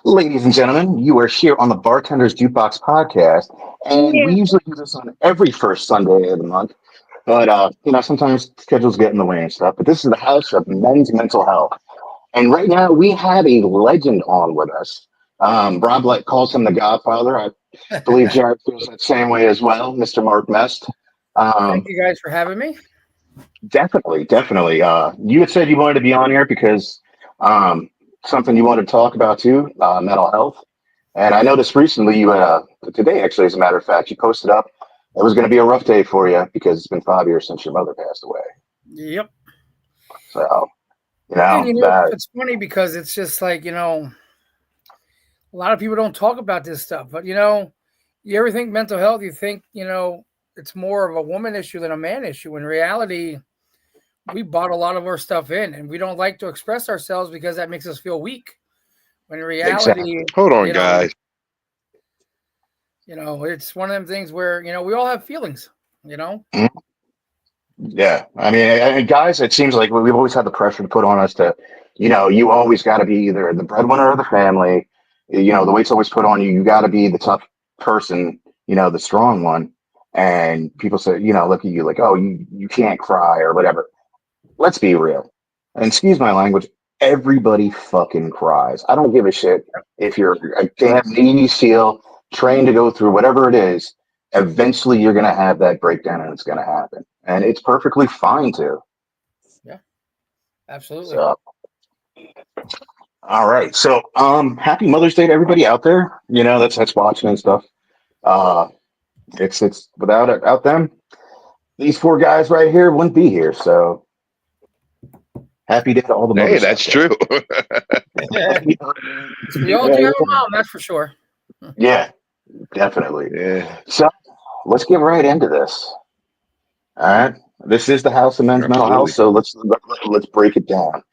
Ladies and gentlemen, you are here on the Bartender's Jukebox podcast, and we Yeah. usually do this on every first Sunday of the month. But sometimes schedules get in the way and stuff. But this is the house of men's mental health, and right now we have a legend on with us. Rob like calls him the Godfather. I believe Jared feels that same way as well, Mr. Mark Mest. Thank Um, you guys for having me. definitely. You had said you wanted to be on here because um, something you wanted to talk about too, mental health. And I noticed recently today actually, as a matter of fact, you posted up. It was going to be a rough day for you because it's been 5 years since your mother passed away. Yep. So And that it's funny because it's just like, a lot of people don't talk about this stuff, but you ever think mental health, you think, it's more of a woman issue than a man issue. In reality, we bought a lot of our stuff in and we don't like to express ourselves because that makes us feel weak. When in exactly. reality, Hold on, you know, guys. it's one of them things where, we all have feelings, Mhm. Yeah, I mean, and guys, it seems like we've always had the pressure to put on us to, you always got to be either the breadwinner of the family. The weight's always put on you. You got to be the tough person, the strong one. And people say, look at you like, oh, you can't cry or whatever. Let's be real. And excuse my language, everybody fucking cries. I don't give a shit if you're a damn Navy SEAL trained to go through whatever it is. Eventually, you're going to have that breakdown and it's going to happen. And it's perfectly fine to. Yeah, absolutely. So, all right. So, happy Mother's Day to everybody out there. That's watching and stuff. Uh, it's without them, these four guys right here wouldn't be here. So, happy day to all the Hey, mothers out that's there. true. We all do have a mom, that's for sure. Yeah, definitely. Yeah, So let's get right into this. All right. This is the House of Men's Mental Health. absolutely. So let's break it down.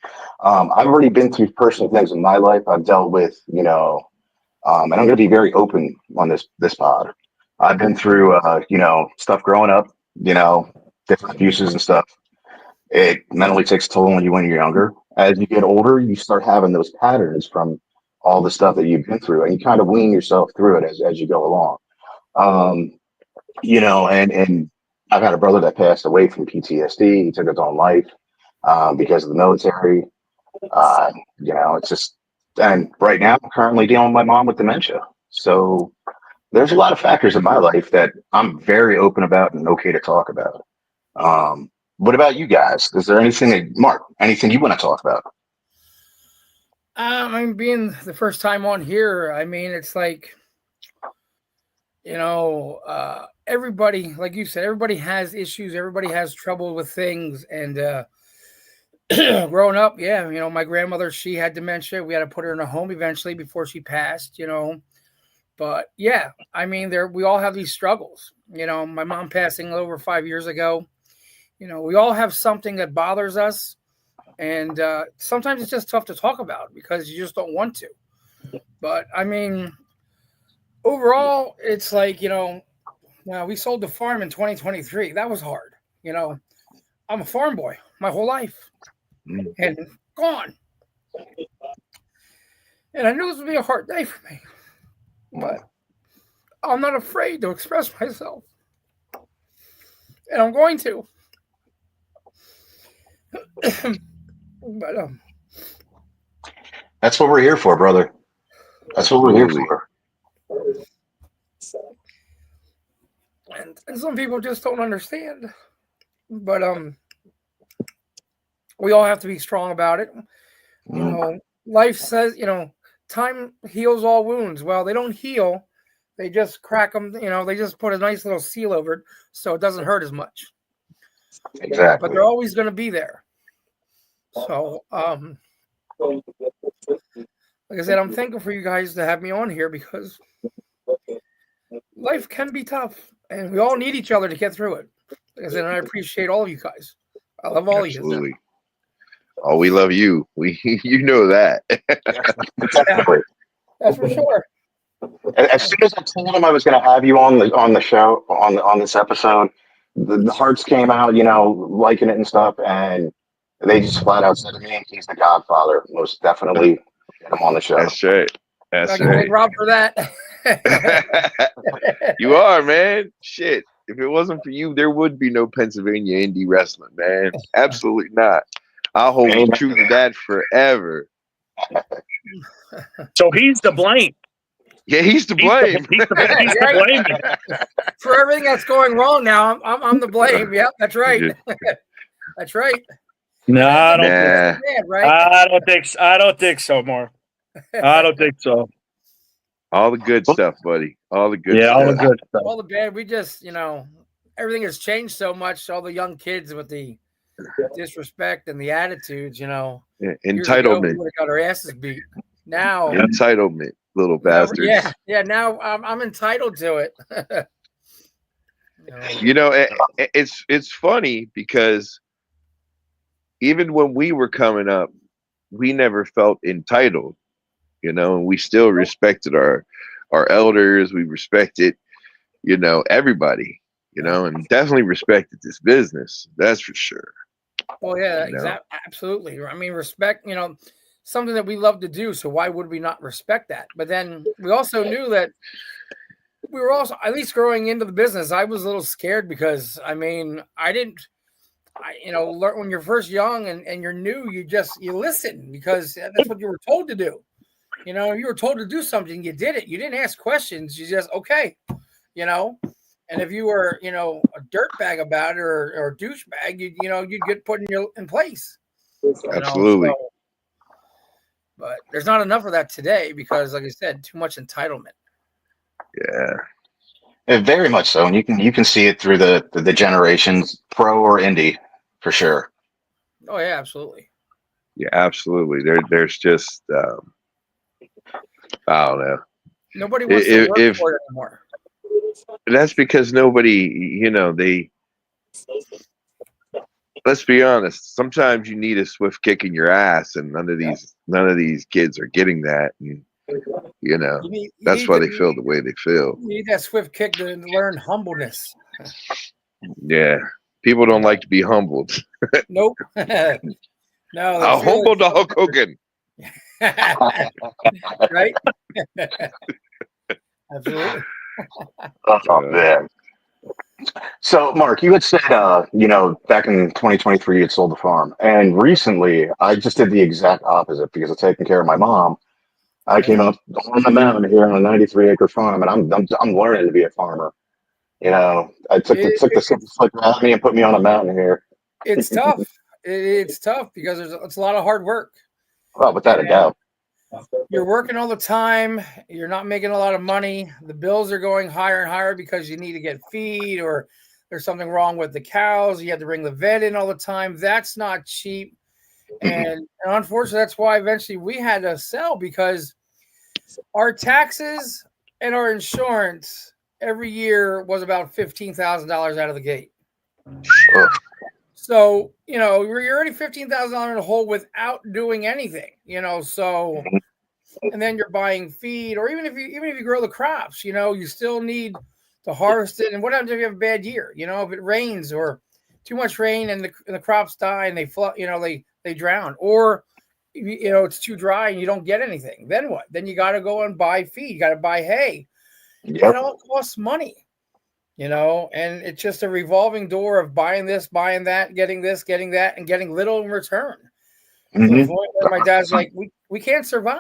I've already been through personal things in my life. I've dealt with, and I'm going to be very open on this pod. I've been through, stuff growing up, different abuses and stuff. It mentally takes a toll on you when you're younger. As you get older, you start having those patterns from all the stuff that you've been through, and you kind of wean yourself through it as you go along. Um, and I've had a brother that passed away from PTSD. He took his own life because of the military. It's just, and right now I'm currently dealing with my mom with dementia. So there's a lot of factors in my life that I'm very open about and okay to talk about. What about you guys? Is there Mark, anything you want to talk about? Being the first time on here, it's like, everybody, like you said, everybody has issues, everybody has trouble with things. And growing up, yeah, my grandmother, she had dementia. We had to put her in a home eventually before she passed, But yeah, there we all have these struggles. My mom passing over 5 years ago. We all have something that bothers us, and sometimes it's just tough to talk about because you just don't want to. But overall, it's like well, we sold the farm in 2023. That was hard. I'm a farm boy my whole life, Mm. and gone. And I knew this would be a hard day for me, but I'm not afraid to express myself, and I'm going to. But That's what we're here for, brother. That's what we're here Absolutely. for. and some people just don't understand. But we all have to be strong about it. Life says, time heals all wounds. Well, they don't heal. They just crack them, they just put a nice little seal over it so it doesn't hurt as much. But Exactly. they're always going to be there. So, like I said, I'm thankful for you guys to have me on here because life can be tough and we all need each other to get through it. Like I said, and I appreciate all of you guys. I love all of you. Absolutely. Oh, we love you. We, you know that. Yeah, Definitely. that's for sure. As soon as I told them I was going to have you on the show on this episode, the hearts came out, liking it and stuff, and they just flat out said to me, "He's the Godfather. Most definitely get him on the show." That's right. That's I can thank right. Rob for that. You are, man. Shit. If it wasn't for you, there would be no Pennsylvania indie wrestling, man. Absolutely not. I'll hold Amen. true to that forever. So he's to blame. Yeah, he's to He's to, blame. he's to, he's to blame. For everything that's going wrong now, I'm the blame. Yep, that's right. That's right. No, I don't. Nah. Bad, right? I don't think so, Mark. I don't think so. All the good stuff, buddy. All the good Yeah, all the stuff. good stuff. All the bad. We just, everything has changed so much. All the young kids with the disrespect and the attitudes, Yeah, years ago, we entitlement. would have got our asses beat. Now, Entitlement, little bastards. yeah. Now I'm entitled to it. It's funny because even when we were coming up, we never felt entitled, and we still respected our elders. We respected, everybody, and definitely respected this business. That's for sure. Well, yeah, exactly. Absolutely. I mean, respect, something that we love to do. So why would we not respect that? But then we also knew that we were also, at least growing into the business, I was a little scared because, learn when you're first young and you're new, you listen because that's what you were told to do. You were told to do something, you did it. You didn't ask questions. You just, okay, and if you were, a dirtbag about it or a douchebag, you'd get put in place. Absolutely. But there's not enough of that today because, like I said, too much entitlement. Yeah. And very much so, and you can see it through the generations, pro or indie, for sure. Oh yeah, absolutely. Yeah, absolutely. There's just I don't know. Nobody wants to work If for it anymore. that's because nobody, let's be honest. Sometimes you need a swift kick in your ass, and none of these kids are getting that. And that's why they feel the way they feel. You need that swift kick to learn humbleness. Yeah, people don't like to be humbled. Nope. No, I'll humble the Hulk Hogan. Right? Absolutely. Oh man. So, Mark, you had said, back in 2023, you had sold the farm, and recently, I just did the exact opposite because of taking care of my mom. I came up on the mountain here on a 93-acre farm, and I'm learning to be a farmer. I took the simple slip out of me and put me on a mountain here. It's tough. It's tough because it's a lot of hard work. Oh, without a doubt. You're working all the time. You're not making a lot of money. The bills are going higher and higher because you need to get feed or there's something wrong with the cows. You have to bring the vet in all the time. That's not cheap. And unfortunately, that's why eventually we had to sell because our taxes and our insurance every year was about $15,000 out of the gate. So, you're already $15,000 in a hole without doing anything, so, and then you're buying feed, or even if you grow the crops, you still need to harvest it. And what happens if you have a bad year? If it rains or too much rain and the crops die and they flood, they drown, or, it's too dry and you don't get anything. Then what? Then you got to go and buy feed. You got to buy hay. Yep. That all costs money. And it's just a revolving door of buying this, buying that, getting this, getting that, and getting little in return. To the point where my dad's like, we can't survive.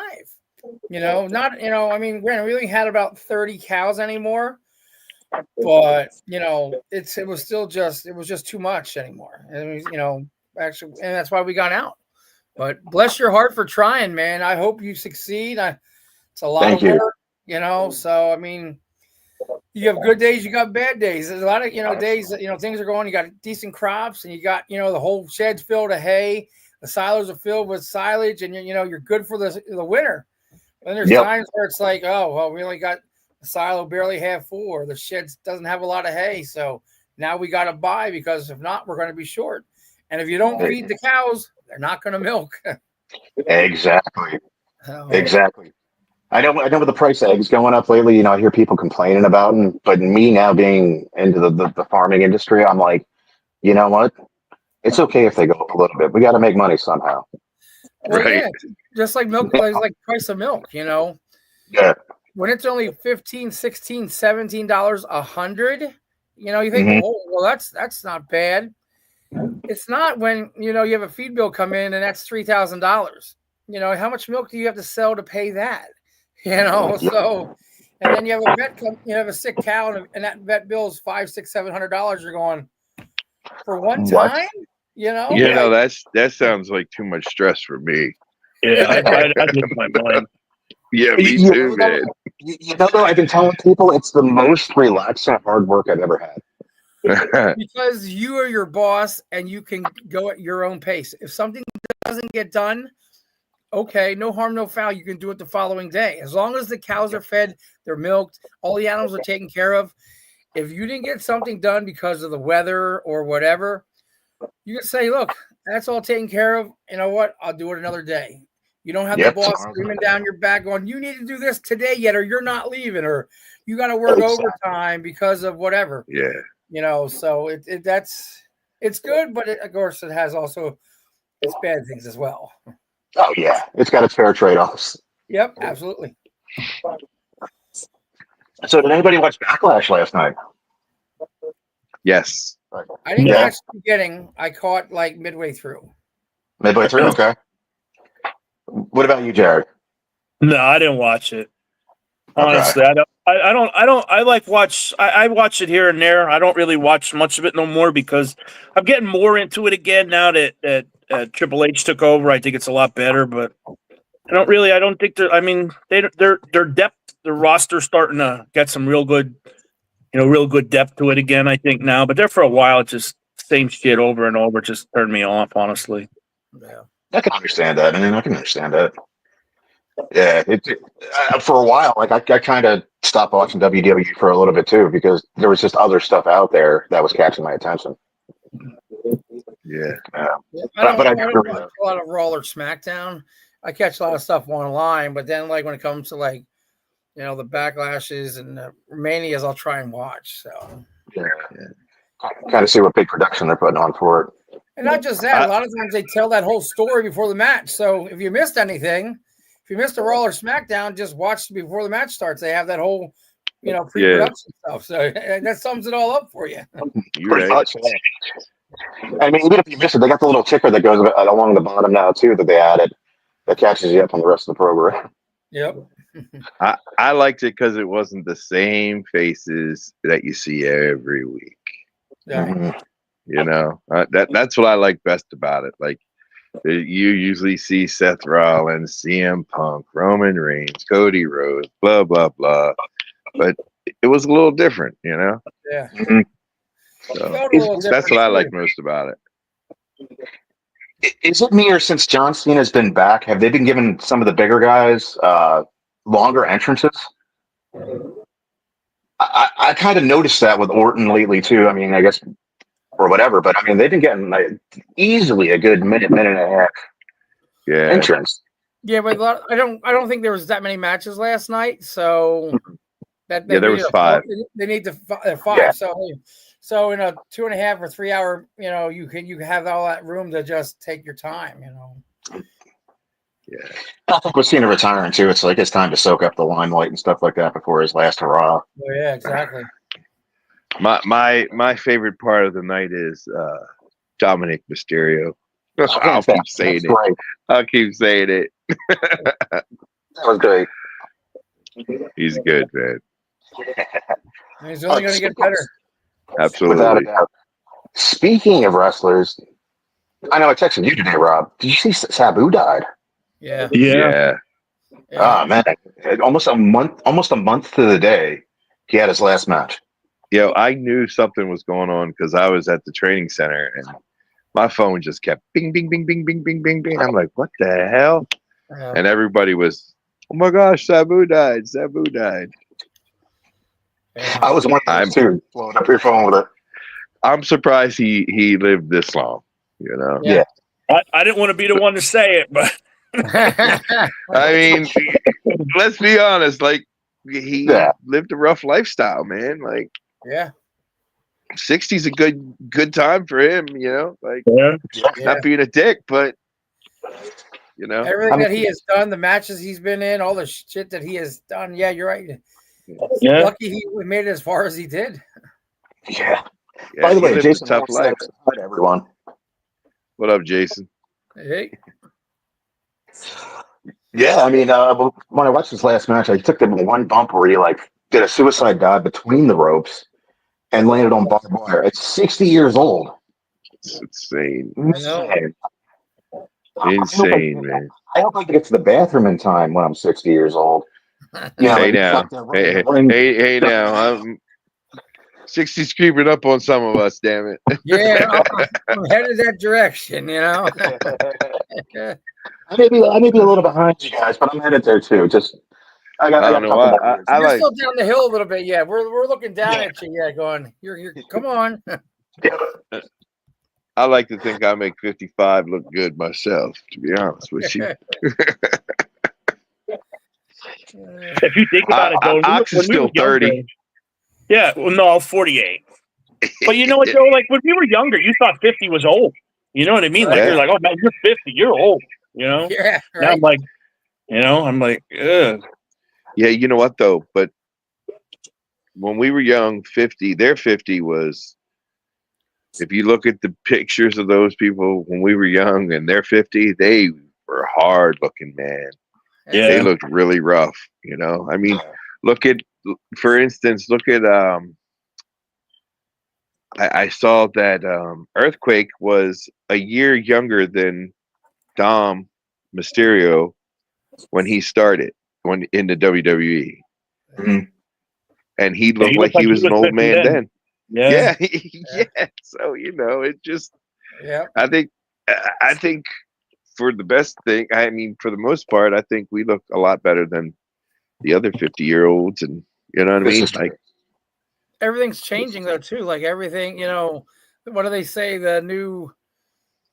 Granted, we only had about 30 cows anymore, but it was just too much anymore. And actually, and that's why we got out. But bless your heart for trying, man. I hope you succeed. It's a lot of work, so you have good days, you got bad days. There's a lot of, days that, things are going, you got decent crops and you got, the whole shed's filled of hay. The silos are filled with silage and, you're good for the winter. And there's times where it's like, oh, well, we only got the silo barely half full or the shed doesn't have a lot of hay. So now we got to buy because if not, we're going to be short. And if you don't feed the cows, they're not going to milk. Exactly. Exactly. I know with the price of eggs going up lately, I hear people complaining about them, but me now being into the farming industry, I'm like, you know what? It's okay if they go up a little bit. We got to make money somehow. Well, right. Yeah, just like milk, like price of milk, Yeah. When it's only $15, $16, $17 a hundred, you think, Mhm. oh, well, that's not bad. It's not when you have a feed bill come in and that's $3,000. How much milk do you have to sell to pay that? So, and then you have a vet come, you have a sick cow, and that vet bill is $500, $600, $700. You're going for one What? time, You Yeah. know, that sounds like too much stress for me. Yeah, I'd lose my mind. Yeah, me You too, know, man. though, I've been telling people it's the most relaxing hard work I've ever had. because you are your boss and you can go at your own pace. If something doesn't get done, okay, no harm, no foul. You can do it the following day. As long as the cows are fed, they're milked, all the animals are taken care of. If you didn't get something done because of the weather or whatever, you can say, look, that's all taken care of. You know what? I'll do it another day. You don't have the Yep. boss screaming down your back going, you need to do this today yet, or you're not leaving, or you got to work Exactly. overtime because of whatever. Yeah. So it's good, but of course it has also its bad things as well. Oh yeah, it's got its fair trade-offs. Yep, absolutely. So did anybody watch Backlash last night? Yes. I didn't Yeah. catch the beginning. I caught like midway through. Midway through? Okay. What about you, Jared? No, I didn't watch it. Okay. Honestly, I don't. I like watch. I watch it here and there. I don't really watch much of it no more because I'm getting more into it again now that Triple H took over. I think it's a lot better, but I don't really. I don't think they're. I mean, their depth, their roster starting to get some real good, real good depth to it again. I think now, but there for a while, it's just same shit over and over. It just turned me off, honestly. Yeah. I can understand that. I mean, I can understand that. Yeah, for a while, like I kind of stopped watching WWE for a little bit too because there was just other stuff out there that was catching my attention. Yeah. But I I do don't agree. watch a lot of Raw or SmackDown. I catch a lot of stuff online, but then like when it comes to like the backlashes and the manias, I'll try and watch. So Yeah, kind of see what big production they're putting on for it. and not just that, a lot of times they tell that whole story before the match. So if you missed anything, if you missed a Raw or SmackDown, just watch before the match starts. They have that whole pre-production stuff. So that sums it all up for you. You're Pretty right. much. I mean, even if you miss it, they got the little ticker that goes along the bottom now too that they added that catches you up on the rest of the program. Yep. I liked it because it wasn't the same faces that you see every week. Yeah. Mhm. That's what I like best about it. Like you usually see Seth Rollins, CM Punk, Roman Reigns, Cody Rhodes, blah blah blah, but it was a little different, Yeah. Mhm. So Felt a little that's what different, I too. like most about it. Is it me or since John Cena's been back, have they been giving some of the bigger guys longer entrances? I kind of noticed that with Orton lately too. I mean, I guess or whatever, but I mean they've been getting like easily a good minute and a half Yeah. entrance. Yeah, but I don't think there was that many matches last night, so that Yeah, there was 5. They need to 5. Yeah. So in a 2.5 or 3 hour, you can have all that room to just take your time. Yeah. I think with Cena retiring too, it's like it's time to soak up the limelight and stuff like that before his last hurrah. Oh, yeah, exactly. My favorite part of the night is Dominic Mysterio. I'll keep saying it. Great. I'll keep saying it. That was great. He's good, man. And he's only going to get better. Absolutely. Without a doubt. Speaking of wrestlers, I know I texted you today, Rob. Did you see Sabu died? Yeah. Yeah. Oh man, almost a month to the day, he had his last match. I knew something was going on because I was at the training center and my phone just kept bing, bing, bing, bing, bing, bing, bing, bing. I'm like, what the hell? And everybody was, oh my gosh, Sabu died. Sabu died. Yeah. I was one of those too, blowing up your phone with it. I'm surprised he lived this long. Yeah. I didn't want to be the one to say it, but I mean, let's be honest. Like he lived a rough lifestyle, man. Like yeah, 60's a good time for him. Like yeah. not being a dick, but You know, Everything that he has done, the matches he's been in, all the shit that he has done. Yeah, you're right. Yeah. Lucky he made it as far as he did. Yeah. yeah, By the he way, lived Jason, a tough life. hi to everyone. What up, Jason? Hey, Yeah, I mean, when I watched this last match, I took the one bump where he like did a suicide dive between the ropes and landed on barbed wire. At 60 years old. It's insane. I know. Insane, man. I hope I can get to the bathroom in time when I'm 60 years old. You know, Hey and now, like that running- hey now. I'm 60's creeping up on some of us. Damn it. Yeah, I'm headed that direction. You know. I may be a little behind you guys, but I'm headed there too. Just I got I a don't know. couple more years. I You're like. still down the hill a little bit. Yeah, we're looking down at you. Yeah, going. You're. Come on. I like to think I make 55 look good myself. To be honest with you. If you think about it, though, Ox is when we still were younger, 30. yeah, well, no, 48. But you know what, though? Like when we were younger, you thought 50 was old. You know what I mean? Like Right. you're like, oh man, you're 50, you're old. You know? Yeah. Now Right. I'm like, ugh. Yeah, you know what though? But when we were young, 50, their 50 was. If you look at the pictures of those people when we were young and they're 50, they were hard looking, man. Yeah. They looked really rough, you know. I mean, for instance, look at I saw that Earthquake was a year younger than Dom Mysterio when he started in the WWE. Mhm. And he looked like he was an old man then. Yeah. Yeah. So, you know, it just Yeah. I think for the best thing, I mean, for the most part, I think we look a lot better than the other 50-year-olds, and you know what I mean? Like, Everything's changing though too. Like everything, you know, what do they say? The new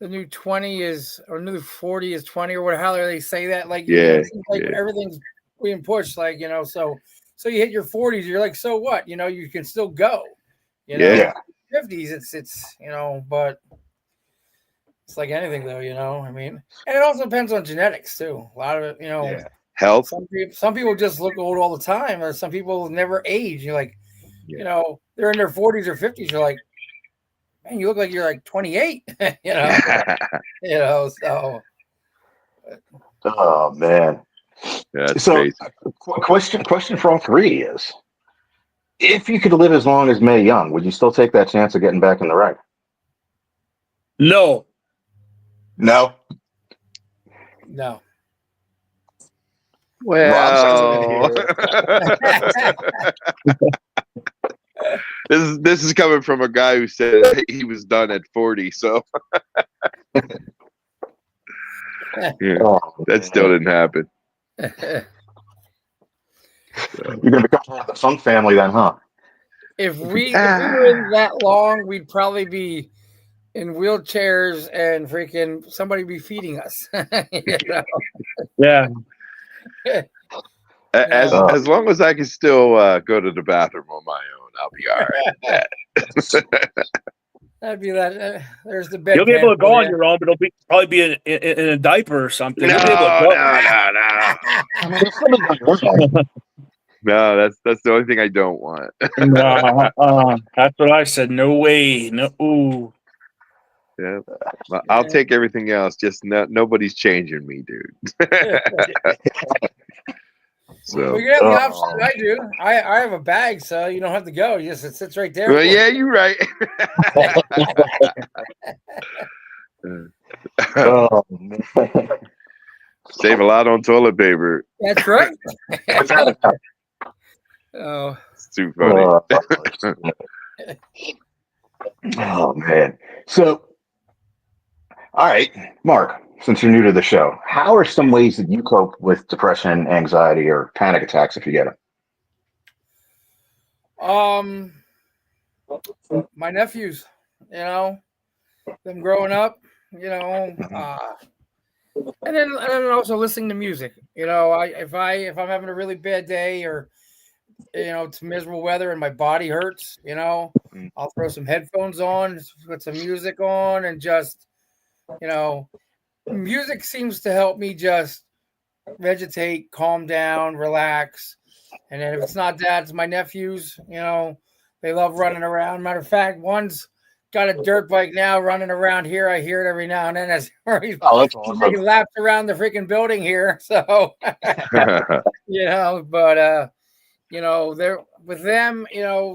20 is, or new 40 is 20, or what? How do they say that? Like, you know, yeah, it seems like everything's being pushed. Like, you know, so you hit your 40s, you're like, so what? You know, you can still go. You know, Yeah. 50s, it's you know, but it's like anything though. You know, I mean, and it also depends on genetics too. A lot of it, you know. Yeah. health. Some people just look old all the time, or some people never age. You're like, Yeah. you know, they're in their 40s or 50s. You're like, man, you look like you're like 28. You know, you know. So, Oh man. That's So, crazy. question for all three is: if you could live as long as Mae Young, would you still take that chance of getting back in the ring? No. No. no. Well, this is coming from a guy who said he was done at 40. So yeah, that still didn't happen. You're gonna become part of the Funk family then, huh? If we were in that long, we'd probably be in wheelchairs and freaking somebody be feeding us. You know? Yeah. As long as I can still go to the bathroom on my own, I'll be all right. That'd be that. There's the bed. You'll be able to go on your own, but it'll probably be in a diaper or something. No, You'll be able to go. No, that's the only thing I don't want. That's what I said. No way. No. Ooh. Yeah, well, I'll take everything else. Just nobody's changing me, dude. So Well, you have the option that I do. I have a bag, so you don't have to go. It sits right there. well, yeah, you're right. Oh, man. Save a lot on toilet paper. That's right. Oh, It's too funny. Oh man. So, all right, Mark, since you're new to the show, how are some ways that you cope with depression, anxiety, or panic attacks if you get them? My nephews, you know, them growing up, you know, and then also listening to music. You know, if I'm having a really bad day, or you know, it's miserable weather and my body hurts, you know, I'll throw some headphones on, put some music on, and just, you know, music seems to help me just vegetate, calm down, relax. And then if it's not that, it's my nephews. They love running around. Matter of fact, one's got a dirt bike now running around here. I hear it every now and then as he's Oh, that's taking awesome. laps around the freaking building here. So, but they're with them,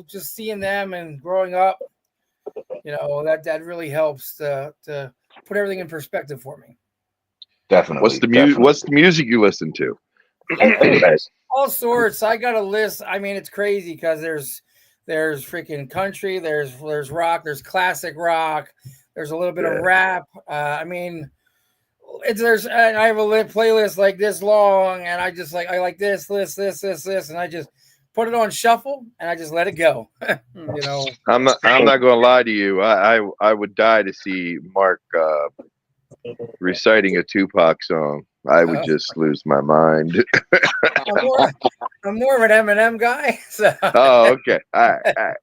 just seeing them and growing up, that really helps to put everything in perspective for me. Definitely. What's the music you listen to? All sorts. I got a list. I mean, it's crazy because there's freaking country, there's rock, there's classic rock, there's a little bit of rap. I mean, and I have a playlist like this long, and I just I like this, and I just put it on shuffle and I just let it go. I'm not gonna lie to you. I would die to see Mark reciting a Tupac song. I would just lose my mind. I'm more of an Eminem guy. So. Oh, okay. All right.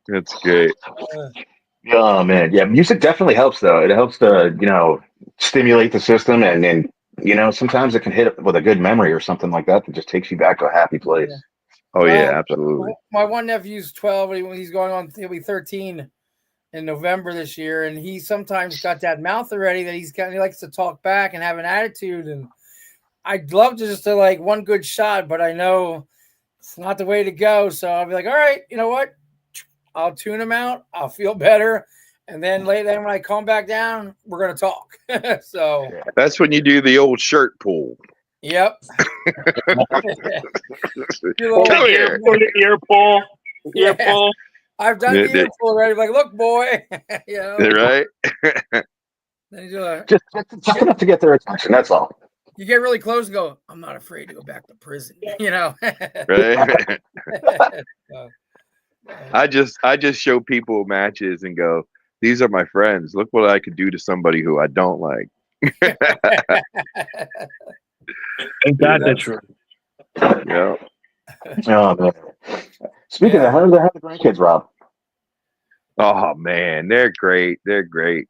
That's great. Oh man, yeah, music definitely helps though. It helps to stimulate the system, and sometimes it can hit with a good memory or something like that just takes you back to a happy place. Yeah. Oh yeah, absolutely. My one nephew's 12. He's going on. He'll be 13 in November this year, and he sometimes got that mouth already that he likes to talk back and have an attitude. And I'd love to just one good shot, but I know it's not the way to go. So I'll be like, all right, you know what? I'll tune him out. I'll feel better. And then later, when I calm back down, we're going to talk. So that's when you do the old shirt pull. Yep. Ear pull. Ear pull. I've done the ear pull already. Like, look, boy. Right? Then you do just enough to get their attention. That's all. You get really close and go, I'm not afraid to go back to prison. Right? I just show people matches and go, these are my friends. Look what I could do to somebody who I don't like. Ain't that true? Yeah. Oh man. Speaking of, how are the grandkids, Rob? Oh man, they're great. They're great.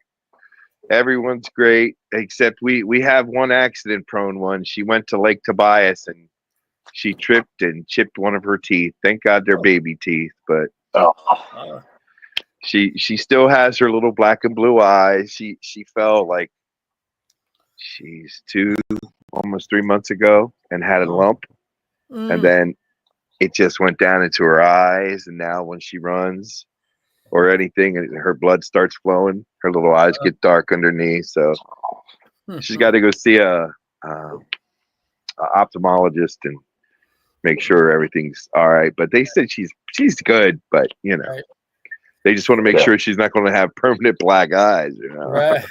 Everyone's great except we have one accident prone one. She went to Lake Tobias and she tripped and chipped one of her teeth. Thank God they're baby teeth, but she still has her little black and blue eyes. She fell like she's almost 3 months ago and had a lump, and then it just went down into her eyes. And now when she runs or anything, and her blood starts flowing, her little eyes get dark underneath. So she's got to go see a ophthalmologist and make sure everything's all right. But they said she's good, but they just want to make sure she's not going to have permanent black eyes. Right.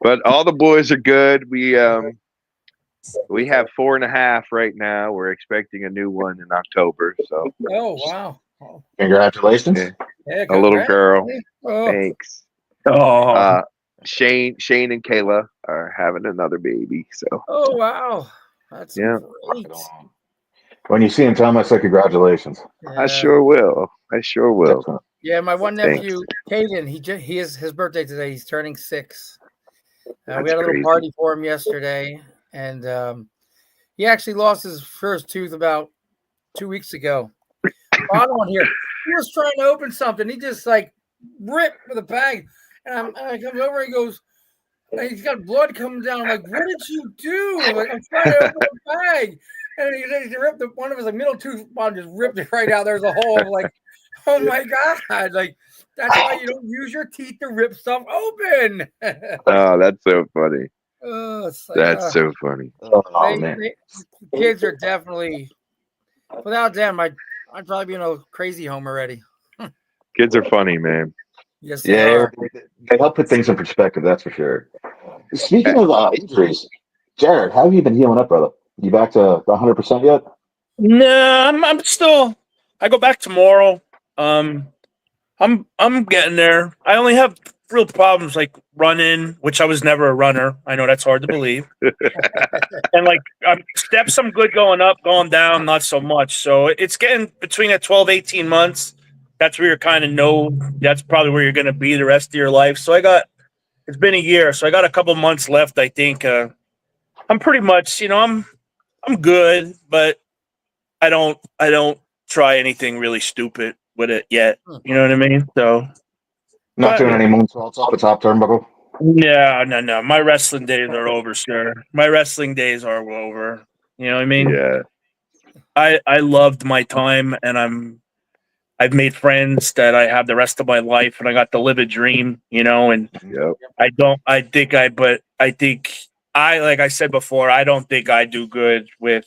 But all the boys are good. We have 4.5 right now. We're expecting a new one in October. So. Oh wow! Congratulations. Yeah, a little girl. Oh. Thanks. Oh. Shane and Kayla are having another baby. So. Oh wow! That's great. When you see him, tell him I said congratulations. Yeah. I sure will. Yeah, my one nephew, Caden, his birthday today. He's turning 6. We had a little party for him yesterday, and he actually lost his first tooth about 2 weeks ago. Bottom one here. He was trying to open something. He just ripped with a bag, and I comes over. And he goes, he's got blood coming down. I'm like, what did you do? I'm trying to open the bag, and he ripped one of his middle tooth bottom, just ripped it right out. There's a hole. Oh my God! That's why you don't use your teeth to rip stuff open. Oh, that's so funny. That's so funny. Oh man, kids are definitely, without them, I'd probably be in a crazy home already. Kids are funny, man. Yes, they help put things in perspective. That's for sure. Speaking of injuries, Jared, how have you been healing up, brother? You back to 100% yet? No, I'm still. I go back tomorrow. I'm getting there. I only have real problems like running, which I was never a runner. I know that's hard to believe. And steps, I'm good going up, going down, not so much. So it's getting between 12, 18 months. that's where you're kind of know that's probably where you're going to be the rest of your life. So it's been a year, so I got a couple months left. I think I'm pretty much, I'm good, but I don't try anything really stupid with it yet. You know what I mean? So, Not but doing any moonsaults off the top turnbuckle. no. My wrestling days are over, sir. My wrestling days are over. You know what I mean? Yeah. I loved my time, and I've made friends that I have the rest of my life, and I got to live a dream, and Yep. I think like I said before, I don't think I do good with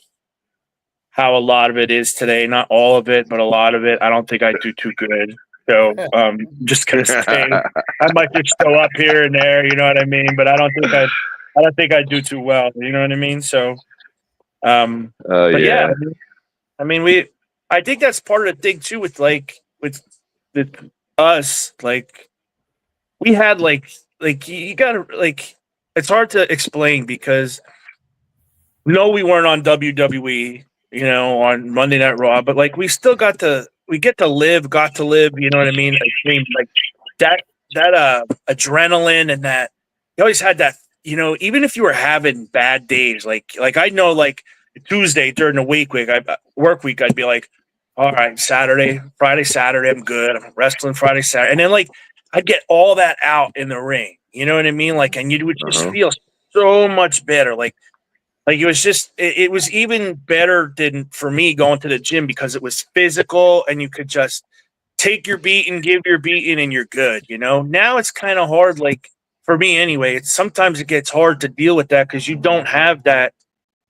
how a lot of it is today. Not all of it, but a lot of it. I don't think I do too good. So I'm just gonna say I might just show up here and there, you know what I mean? But I don't think I do too well. You know what I mean? So Oh but yeah, yeah. I think that's part of the thing too with us, like we had like you gotta like it's hard to explain because no, we weren't on WWE, on Monday Night Raw, but like we got to live, you know what I mean? A dream like that adrenaline and that you always had that, even if you were having bad days, like I know like Tuesday during the work week, I'd be like, all right, Friday, Saturday, I'm good. I'm wrestling Friday, Saturday. And then like I'd get all that out in the ring. You know what I mean? Like, and you would just Uh-huh. feel so much better. Like it was just it was even better than for me going to the gym because it was physical and you could just take your beating, give your beating, and you're good. Now it's kind of hard. Like for me anyway, sometimes it gets hard to deal with that because you don't have that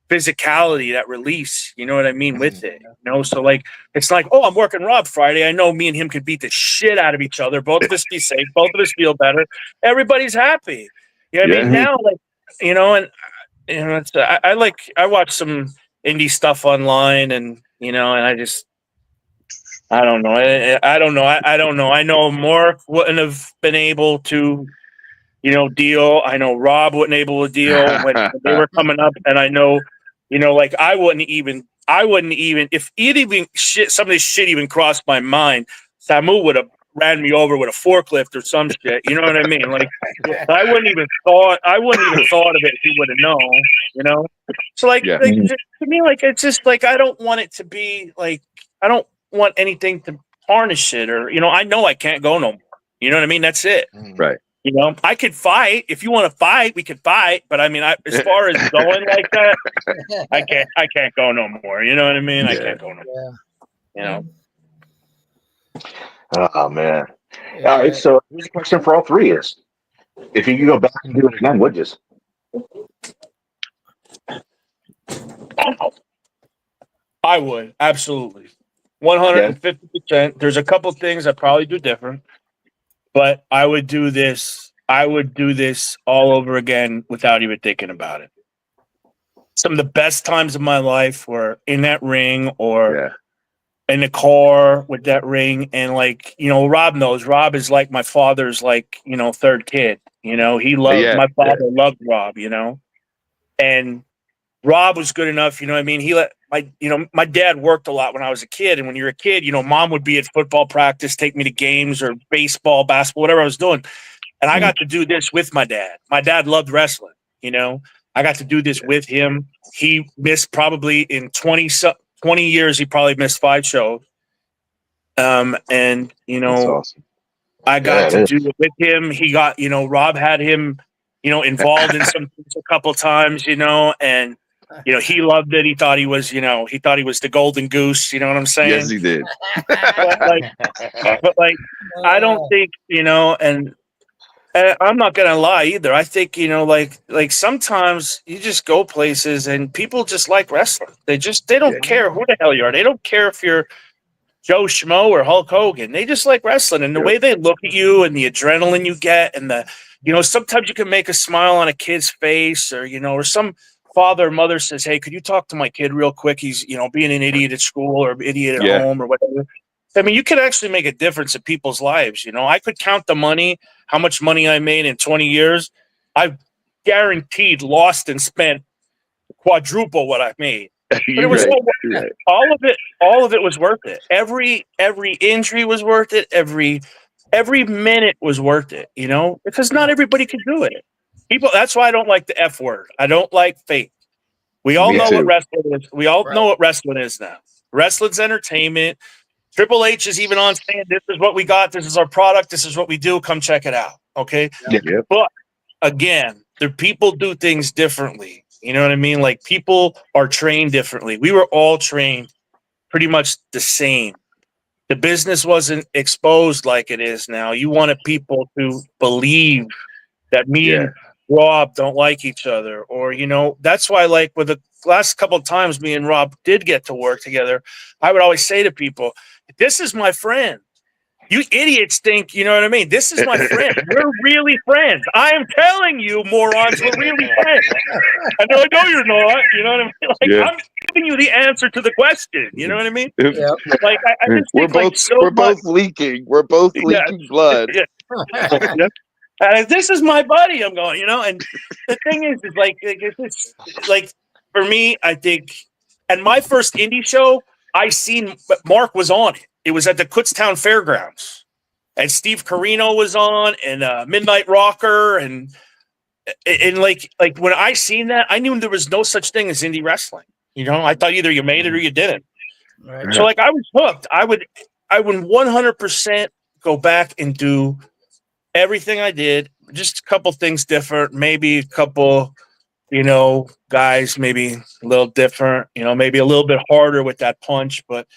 physicality, that release. You know what I mean with it. So like it's like, oh, I'm working Rob Friday. I know me and him could beat the shit out of each other. Both of us be safe. Both of us feel better. Everybody's happy. You know what I mean? Yeah. Now, like and I watch some indie stuff online, and and I don't know. I don't know. I don't know. I know Mark wouldn't have been able to, deal. I know Rob wasn't able to deal when they were coming up, and I know, like I wouldn't even if it even some of this shit even crossed my mind. Samu would have ran me over with a forklift or some shit. You know what I mean? Like I wouldn't even thought of it if he would have known. So Yeah. to me, like it's just like I don't want it to be like I don't want anything to tarnish it or I know I can't go no more. You know what I mean? That's it. Right. I could fight if you want to fight. We could fight, but I mean, as far as going like that, I can't go no more. You know what I mean? I can't go no more. Oh man. All right. So here's a question for all three: is if you could go back and do it again, would you? I would absolutely 150%. There's a couple things I probably do different, but I would do this. I would do this all over again without even thinking about it. Some of the best times of my life were in that ring or in the car with that ring. And like, Rob knows Rob is like my father's third kid. He loved my father loved Rob, and Rob was good enough, you know what I mean? He let my dad worked a lot when I was a kid. And when you're a kid, mom would be at football practice, take me to games or baseball, basketball, whatever I was doing. And I got to do this with my dad. My dad loved wrestling, I got to do this with him. He missed probably in 20 years, he probably missed 5 shows. And, That's awesome. I got to do it with him. He got, Rob had him, involved in some things a couple times, and he loved it. He thought he was, the golden goose. You know what I'm saying? Yes, he did. but I don't think, and I'm not gonna lie either. I think like sometimes you just go places and people just like wrestling. They don't care who the hell you are. They don't care if you're Joe Schmo or Hulk Hogan. They just like wrestling and the way they look at you and the adrenaline you get and the sometimes you can make a smile on a kid's face or some father or mother says, hey, could you talk to my kid real quick? He's being an idiot at school or idiot at home or whatever. I mean, you could actually make a difference in people's lives. I could count the money, how much money I made in 20 years. I've guaranteed lost and spent quadruple what I've made. But it You're was right. You're right. all of it was worth it. Every injury was worth it. Every minute was worth it, you know, because not everybody can do it. People, that's why I don't like the F word. I don't like fake. We all Me know what too. wrestling is. We all Right. know what wrestling is now. Wrestling's entertainment. Triple H is even on saying, this is what we got. This is our product. This is what we do. Come check it out. Okay. Yeah. Yep. But again, the people do things differently. You know what I mean? Like people are trained differently. We were all trained pretty much the same. The business wasn't exposed like it is now. You wanted people to believe that me Yeah. and Rob don't like each other, or you know, that's why like with the last couple of times me and Rob did get to work together, I would always say to people, "This is my friend. You idiots think, you know what I mean? This is my friend. We're really friends. I am telling you, morons, we're really friends. I know you're not. You know what I mean? Like Yeah. I'm giving you the answer to the question. You know what I mean? Yep. Like I just we're think like both so we're much. both leaking. We're both Yeah, leaking blood. yeah. This is my buddy. I'm going, you know. And the thing is like it's like for me, I think, and my first indie show, I seen Mark was on it. It was at the Kutztown Fairgrounds, and Steve Carino was on, and Midnight Rocker, and like when I seen that, I knew there was no such thing as indie wrestling. You know, I thought either you made it or you didn't. Right. So like I was hooked. I would 100% go back and do everything I did, just a couple things different, maybe a couple, you know, guys maybe a little different, you know, maybe a little bit harder with that punch. But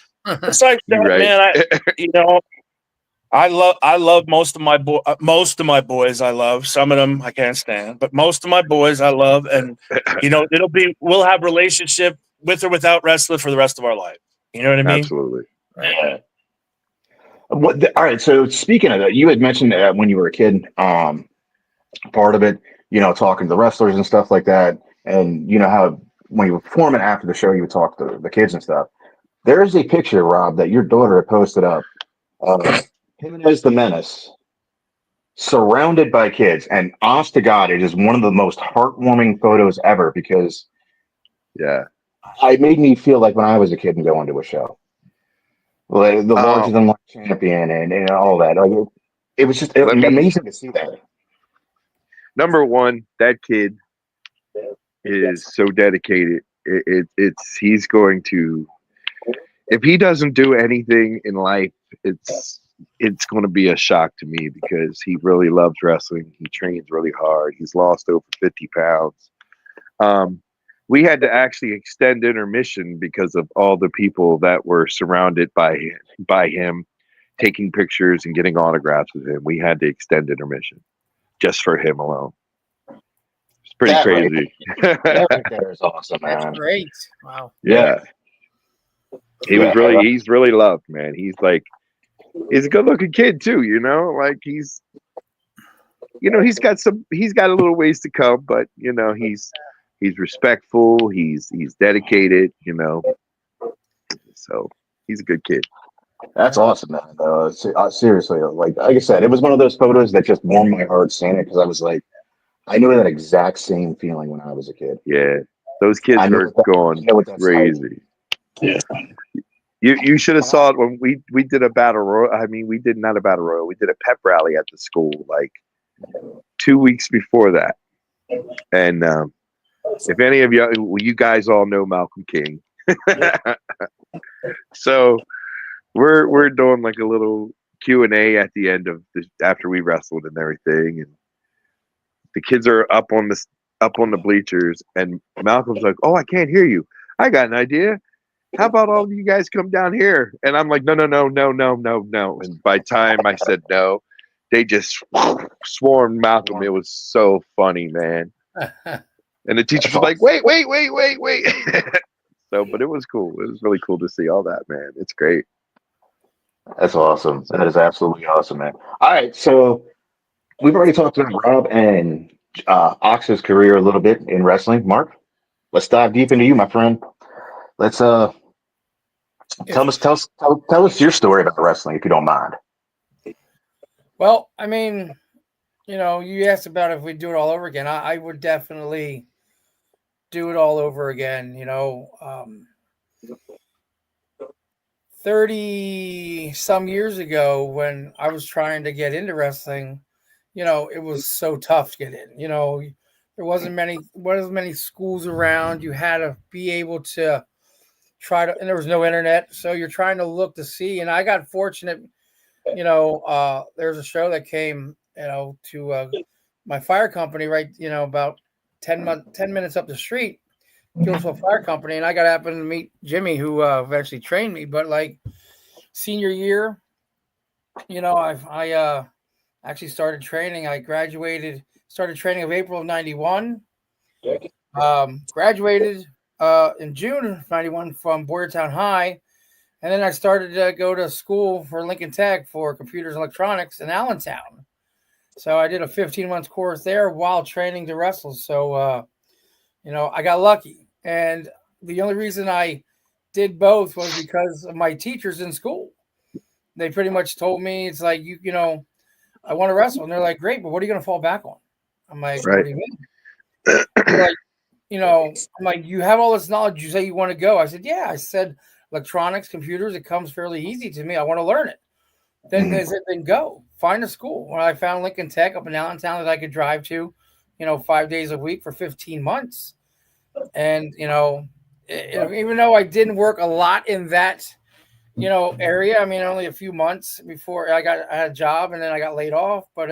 besides You're that, right. man, you know, I love most of my boys. I love some of them I can't stand, but most of my boys I love, and you know, we'll have relationship with or without wrestling for the rest of our life. You know what I mean? Absolutely. Yeah. All right. So speaking of that, you had mentioned when you were a kid, part of it, you know, talking to the wrestlers and stuff like that, and you know how when you were performing after the show, you would talk to the kids and stuff. There's a picture, Rob, that your daughter had posted up of him as the Menace, surrounded by kids, and honest to God, it is one of the most heartwarming photos ever because Yeah. it made me feel like when I was a kid and going to a show. Like the larger Um, than life champion and all that. Like it was just let me amazing to see that. number one, that kid is so dedicated. It's he's going to if he doesn't do anything in life, it's going to be a shock to me because he really loves wrestling. He trains really hard. He's lost over 50 pounds. We had to actually extend intermission because of all the people that were surrounded by him taking pictures and getting autographs with him. We had to extend intermission just for him alone. It's pretty That crazy. That right there is awesome, That's man. great. Wow. Yeah. Yeah. He's really loved, man. He's a good looking kid too, you know, like he's got a little ways to come, but you know, he's respectful, he's dedicated, you know, so he's a good kid. That's awesome, man. Seriously, like I said, it was one of those photos that just warmed my heart seeing it because I was like, I knew that exact same feeling when I was a kid. Yeah. Those kids are I going know what that's like. crazy. Yeah. You should have saw it when we did a battle royal. I mean, we did not a battle royal. We did a pep rally at the school like 2 weeks before that. And if any of you guys all know Malcolm King, so we're doing like a little Q&A at the end of this after we wrestled and everything, and the kids are up on the bleachers, and Malcolm's like, "Oh, I can't hear you. I got an idea. How about all of you guys come down here?" And I'm like, no. And by the time I said no, they just swarmed Malcolm. It was so funny, man. And the teachers were like, wait. So, but it was cool. It was really cool to see all that, man. It's great. That's awesome. That is absolutely awesome, man. All right, so we've already talked about Rob and Ox's career a little bit in wrestling. Mark, let's dive deep into you, my friend. Let's tell us your story about wrestling, if you don't mind. Well, I mean, you know, you asked about if we do it all over again. I would definitely, do it all over again. 30 some years ago when I was trying to get into wrestling, it was so tough to get in. There wasn't many schools around. You had to be able to try to, and there was no internet. So you're trying to look to see. And I got fortunate, there's a show that came, to my fire company, right, about 10 minutes up the street, Gilsville Fire Company. And I got happened to meet Jimmy, who eventually trained me. But like senior year, I actually started training. I started training of April of 91. Graduated in June of 91 from Boyertown High. And then I started to go to school for Lincoln Tech for computers and electronics in Allentown. So I did a 15-month course there while training to wrestle. So, I got lucky. And the only reason I did both was because of my teachers in school. They pretty much told me, it's like, I want to wrestle. And they're like, great, but what are you going to fall back on? I'm like, Right. what do you mean? Like, I'm like, you have all this knowledge. You say you want to go. I said, yeah. I said, electronics, computers, it comes fairly easy to me. I want to learn it. Then they said, then go find a school. When I found Lincoln Tech up in Allentown that I could drive to, 5 days a week for 15 months. And, even though I didn't work a lot in that, area, I mean, only a few months before I had a job and then I got laid off. But,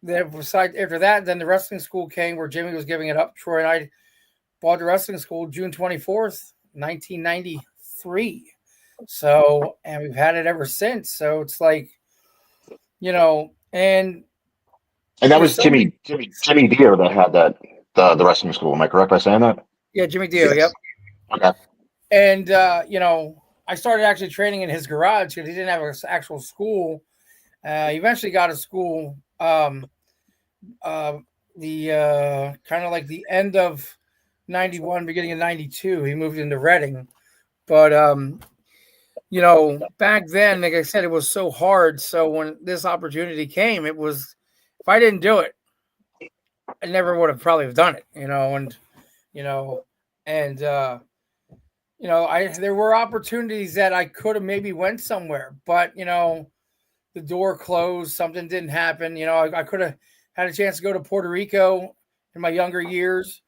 then besides after that, then the wrestling school came where Jimmy was giving it up. Troy and I bought the wrestling school June 24th, 1993. So, and we've had it ever since. So it's like, and that was Jimmy Dio that had the wrestling school. Am I correct by saying that? Yeah, Jimmy Dio. Yes. Yep. Okay. And I started actually training in his garage because he didn't have an actual school. He eventually got a school. The kind of like the end of 91, beginning of 92, he moved into Reading. But back then, like I said, it was so hard. So when this opportunity came, it was, if I didn't do it, I never would have probably done it, there were opportunities that I could have maybe went somewhere, but the door closed, something didn't happen. I could have had a chance to go to Puerto Rico in my younger years.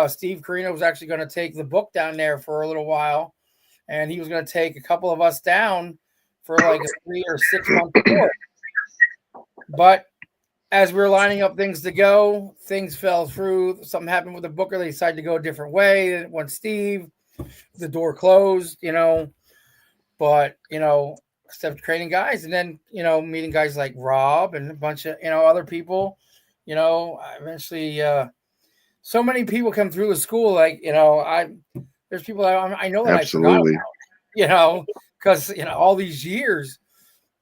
Steve Carino was actually going to take the book down there for a little while, and he was going to take a couple of us down for like a 3 or 6 month tour. But as we were lining up things to go, things fell through. Something happened with the booker. They decided to go a different way. When Steve, the door closed, but, instead of training guys and then, meeting guys like Rob and a bunch of, other people, eventually, so many people come through the school. Like, there's people I know that Absolutely. I forgot about, because, all these years,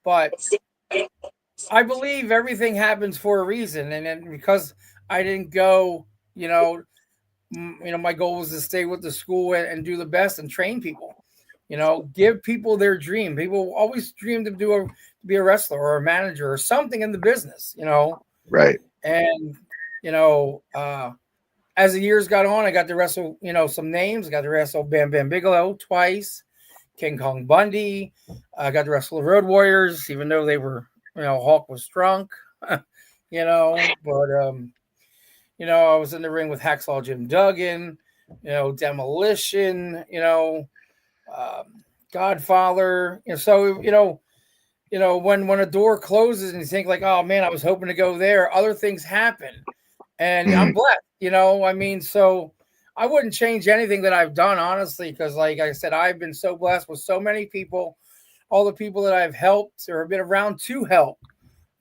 but I believe everything happens for a reason. And then because I didn't go, my goal was to stay with the school and do the best and train people, give people their dream. People always dream to be a wrestler or a manager or something in the business, Right. And, as the years got on, I got to wrestle, some names. I got to wrestle Bam Bam Bigelow twice, King Kong Bundy. I got to wrestle the Road Warriors, even though they were, Hulk was drunk, but, I was in the ring with Hacksaw Jim Duggan, Demolition, Godfather, so, when a door closes and you think like, oh man, I was hoping to go there, other things happen and I'm blessed, so I wouldn't change anything that I've done, honestly, because like I said, I've been so blessed with so many people. All the people that I've helped or been around to help,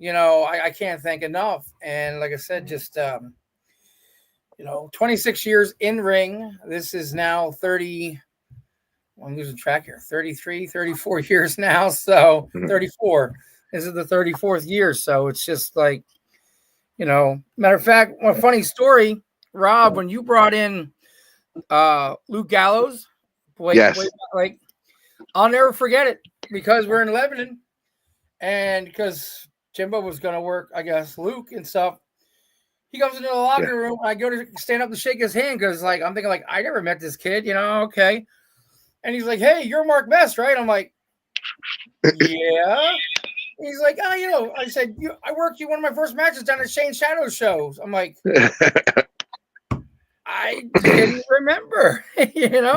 I can't thank enough. And like I said, just, 26 years in ring. This is now 30, I'm losing track here, 33, 34 years now. So 34, this is the 34th year. So it's just like, matter of fact, one funny story, Rob, when you brought in Luke Gallows, Yes. like, I'll never forget it. Because we're in Lebanon and because Jimbo was going to work, I guess, Luke and stuff, he comes into the locker room. I go to stand up to shake his hand because, like, I'm thinking, like, I never met this kid, okay. And he's like, "Hey, you're Mark Mest, right?" I'm like, "Yeah." He's like, "Oh, I said, I worked you one of my first matches down at Shane Shadow's shows." I'm like, I didn't remember, I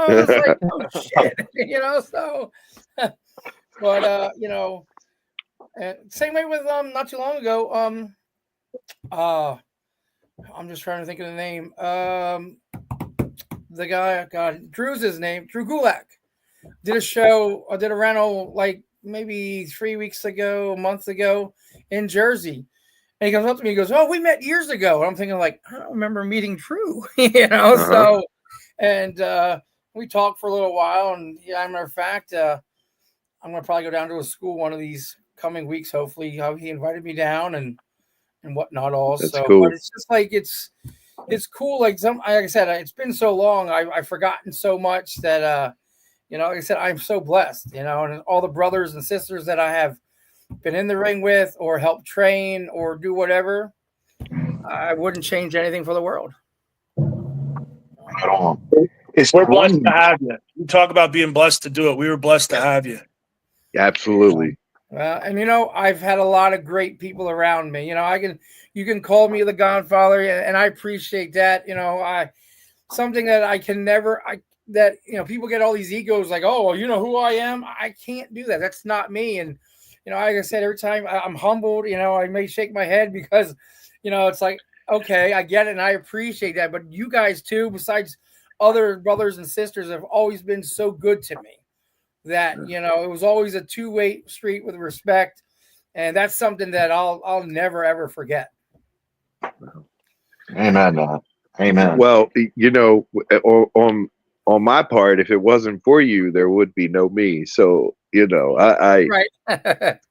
was like, "Oh shit," so, but, same way with, not too long ago, I'm just trying to think of the name, the guy, God, Drew's his name, Drew Gulak, did a rental, like, maybe 3 weeks ago, a month ago in Jersey. And he comes up to me, he goes, "Oh, we met years ago." And I'm thinking, like, I don't remember meeting Drew, so, and we talked for a little while. And yeah, as a matter of fact, I'm going to probably go down to a school one of these coming weeks, hopefully. He invited me down and whatnot also. That's cool. But it's just like, it's cool. Like I said, it's been so long. I've forgotten so much that, like I said, I'm so blessed, and all the brothers and sisters that I have been in the ring with or helped train or do whatever, I wouldn't change anything for the world. At all. We're blessed to have you. You talk about being blessed to do it. We were blessed to have you. Absolutely. And I've had a lot of great people around me. You can call me the Godfather, and I appreciate that. Something that I can never, people get all these egos like, "Oh, well, you know who I am." I can't do that. That's not me. And like I said, every time I'm humbled, I may shake my head because, it's like, okay, I get it and I appreciate that. But you guys too, besides other brothers and sisters, have always been so good to me that, it was always a two-way street with respect. And that's something that I'll never, ever forget. Amen, man. Amen. Well, on my part, if it wasn't for you, there would be no me. So, I right.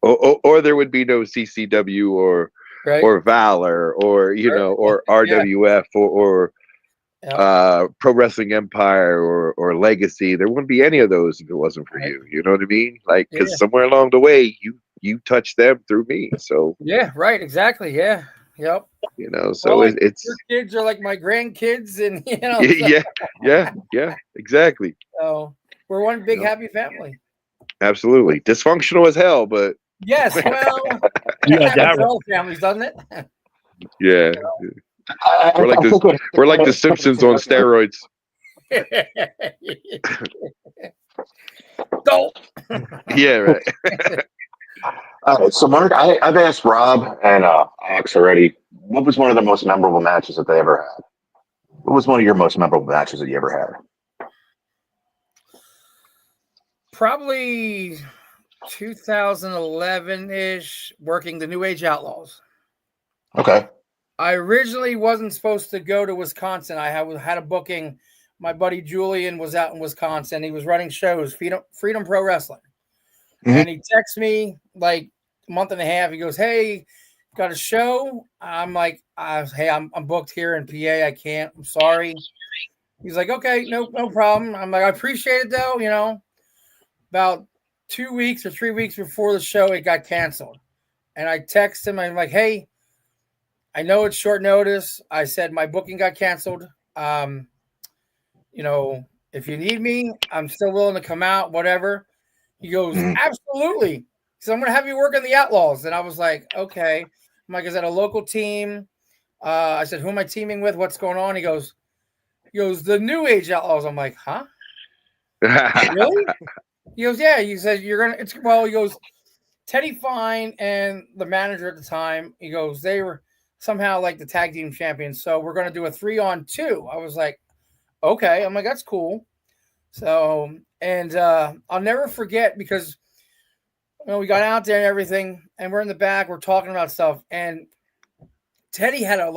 or there would be no CCW or Valor or or RWF or Pro Wrestling Empire or Legacy. There wouldn't be any of those if it wasn't for you. You know what I mean? Like, because somewhere along the way, you touched them through me. So yeah, right, exactly, yeah, yep. So it's your kids are like my grandkids, and yeah, exactly. So we're one big happy family. Absolutely dysfunctional as hell, but yes, well, all families, doesn't it? Yeah, we're like the Simpsons on steroids. Don't. Yeah, right. All right, so Mark, I've asked Rob and Alex already. What was one of the most memorable matches that they ever had? What was one of your most memorable matches that you ever had? Probably 2011-ish, working the New Age Outlaws. Okay. I originally wasn't supposed to go to Wisconsin. I had a booking. My buddy Julian was out in Wisconsin. He was running shows, Freedom Pro Wrestling. Mm-hmm. And he texts me like a month and a half. He goes, "Hey, got a show?" I'm like, "Hey, I'm booked here in PA. I can't. I'm sorry." He's like, "Okay, no problem." I'm like, "I appreciate it though." About 2 weeks or 3 weeks before the show, it got canceled. And I text him. I'm like, "Hey, I know it's short notice." I said, "My booking got canceled. If you need me, I'm still willing to come out, whatever." He goes, "Absolutely." He said, "I'm going to have you work on the Outlaws." And I was like, "Okay." I'm like, "Is that a local team?" I said, "Who am I teaming with? What's going on?" He goes, "The New Age Outlaws." I'm like, "Huh? Really?" He goes, "Yeah." He says, "You're going to," he goes, Teddy Fine and the manager at the time, he goes, they were somehow like the tag team champions. So we're going to do a 3-on-2. I was like, okay. I'm like, that's cool. So, and I'll never forget because, we got out there and everything, and we're in the back, we're talking about stuff. And Teddy had a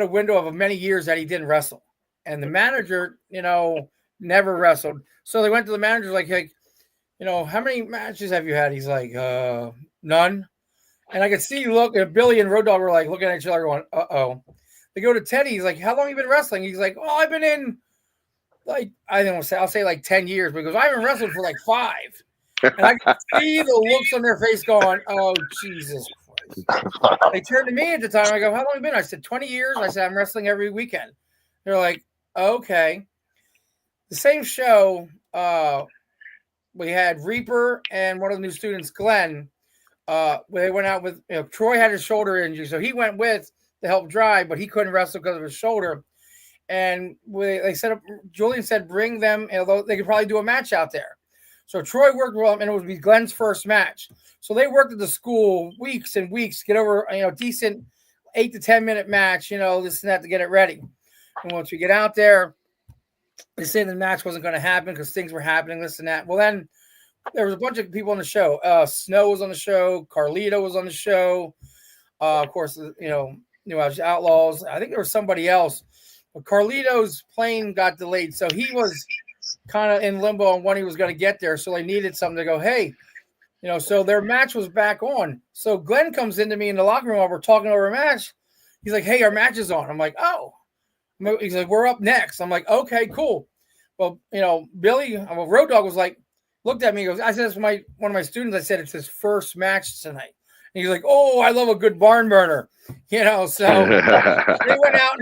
window of many years that he didn't wrestle. And the manager, never wrestled. So they went to the manager like, "Hey, how many matches have you had?" He's like, "None." And I could see Billy and Road Dogg were like looking at each other going, "Uh-oh." They go to Teddy. He's like, "How long have you been wrestling?" He's like, "Oh, I've been in I'll say like 10 years because I haven't wrestled for like 5. And I could see the looks on their face going, "Oh, Jesus They turned to me at the time. I go, how long have you been? I said, 20 years. I said, I'm wrestling every weekend. They're like, okay. The same show, we had Reaper and one of the new students, Glenn. They went out with, Troy had his shoulder injury, so he went with to help drive, but he couldn't wrestle because of his shoulder. And they set up, Julian said, bring them, although they could probably do a match out there. So Troy worked with him, and it would be Glenn's first match. So they worked at the school weeks and weeks, get over, decent 8 to 10 minute match, this and that to get it ready. And once we get out there, they say the match wasn't going to happen because things were happening, this and that. Well, then there was a bunch of people on the show. Snow was on the show. Carlito was on the show. Of course, New Age Outlaws. I think there was somebody else. But Carlito's plane got delayed, so he was kind of in limbo on when he was going to get there. So they needed something to go, hey, so their match was back on. So Glenn comes into me in the locker room while we're talking over a match. He's like, hey, our match is on. I'm like, oh. He's like, we're up next. I'm like, okay, cool. Well, Billy, Road Dogg was like, looked at me. He goes, I said, it's one of my students. I said, it's his first match tonight. And he's like, oh, I love a good barn burner. So they went out.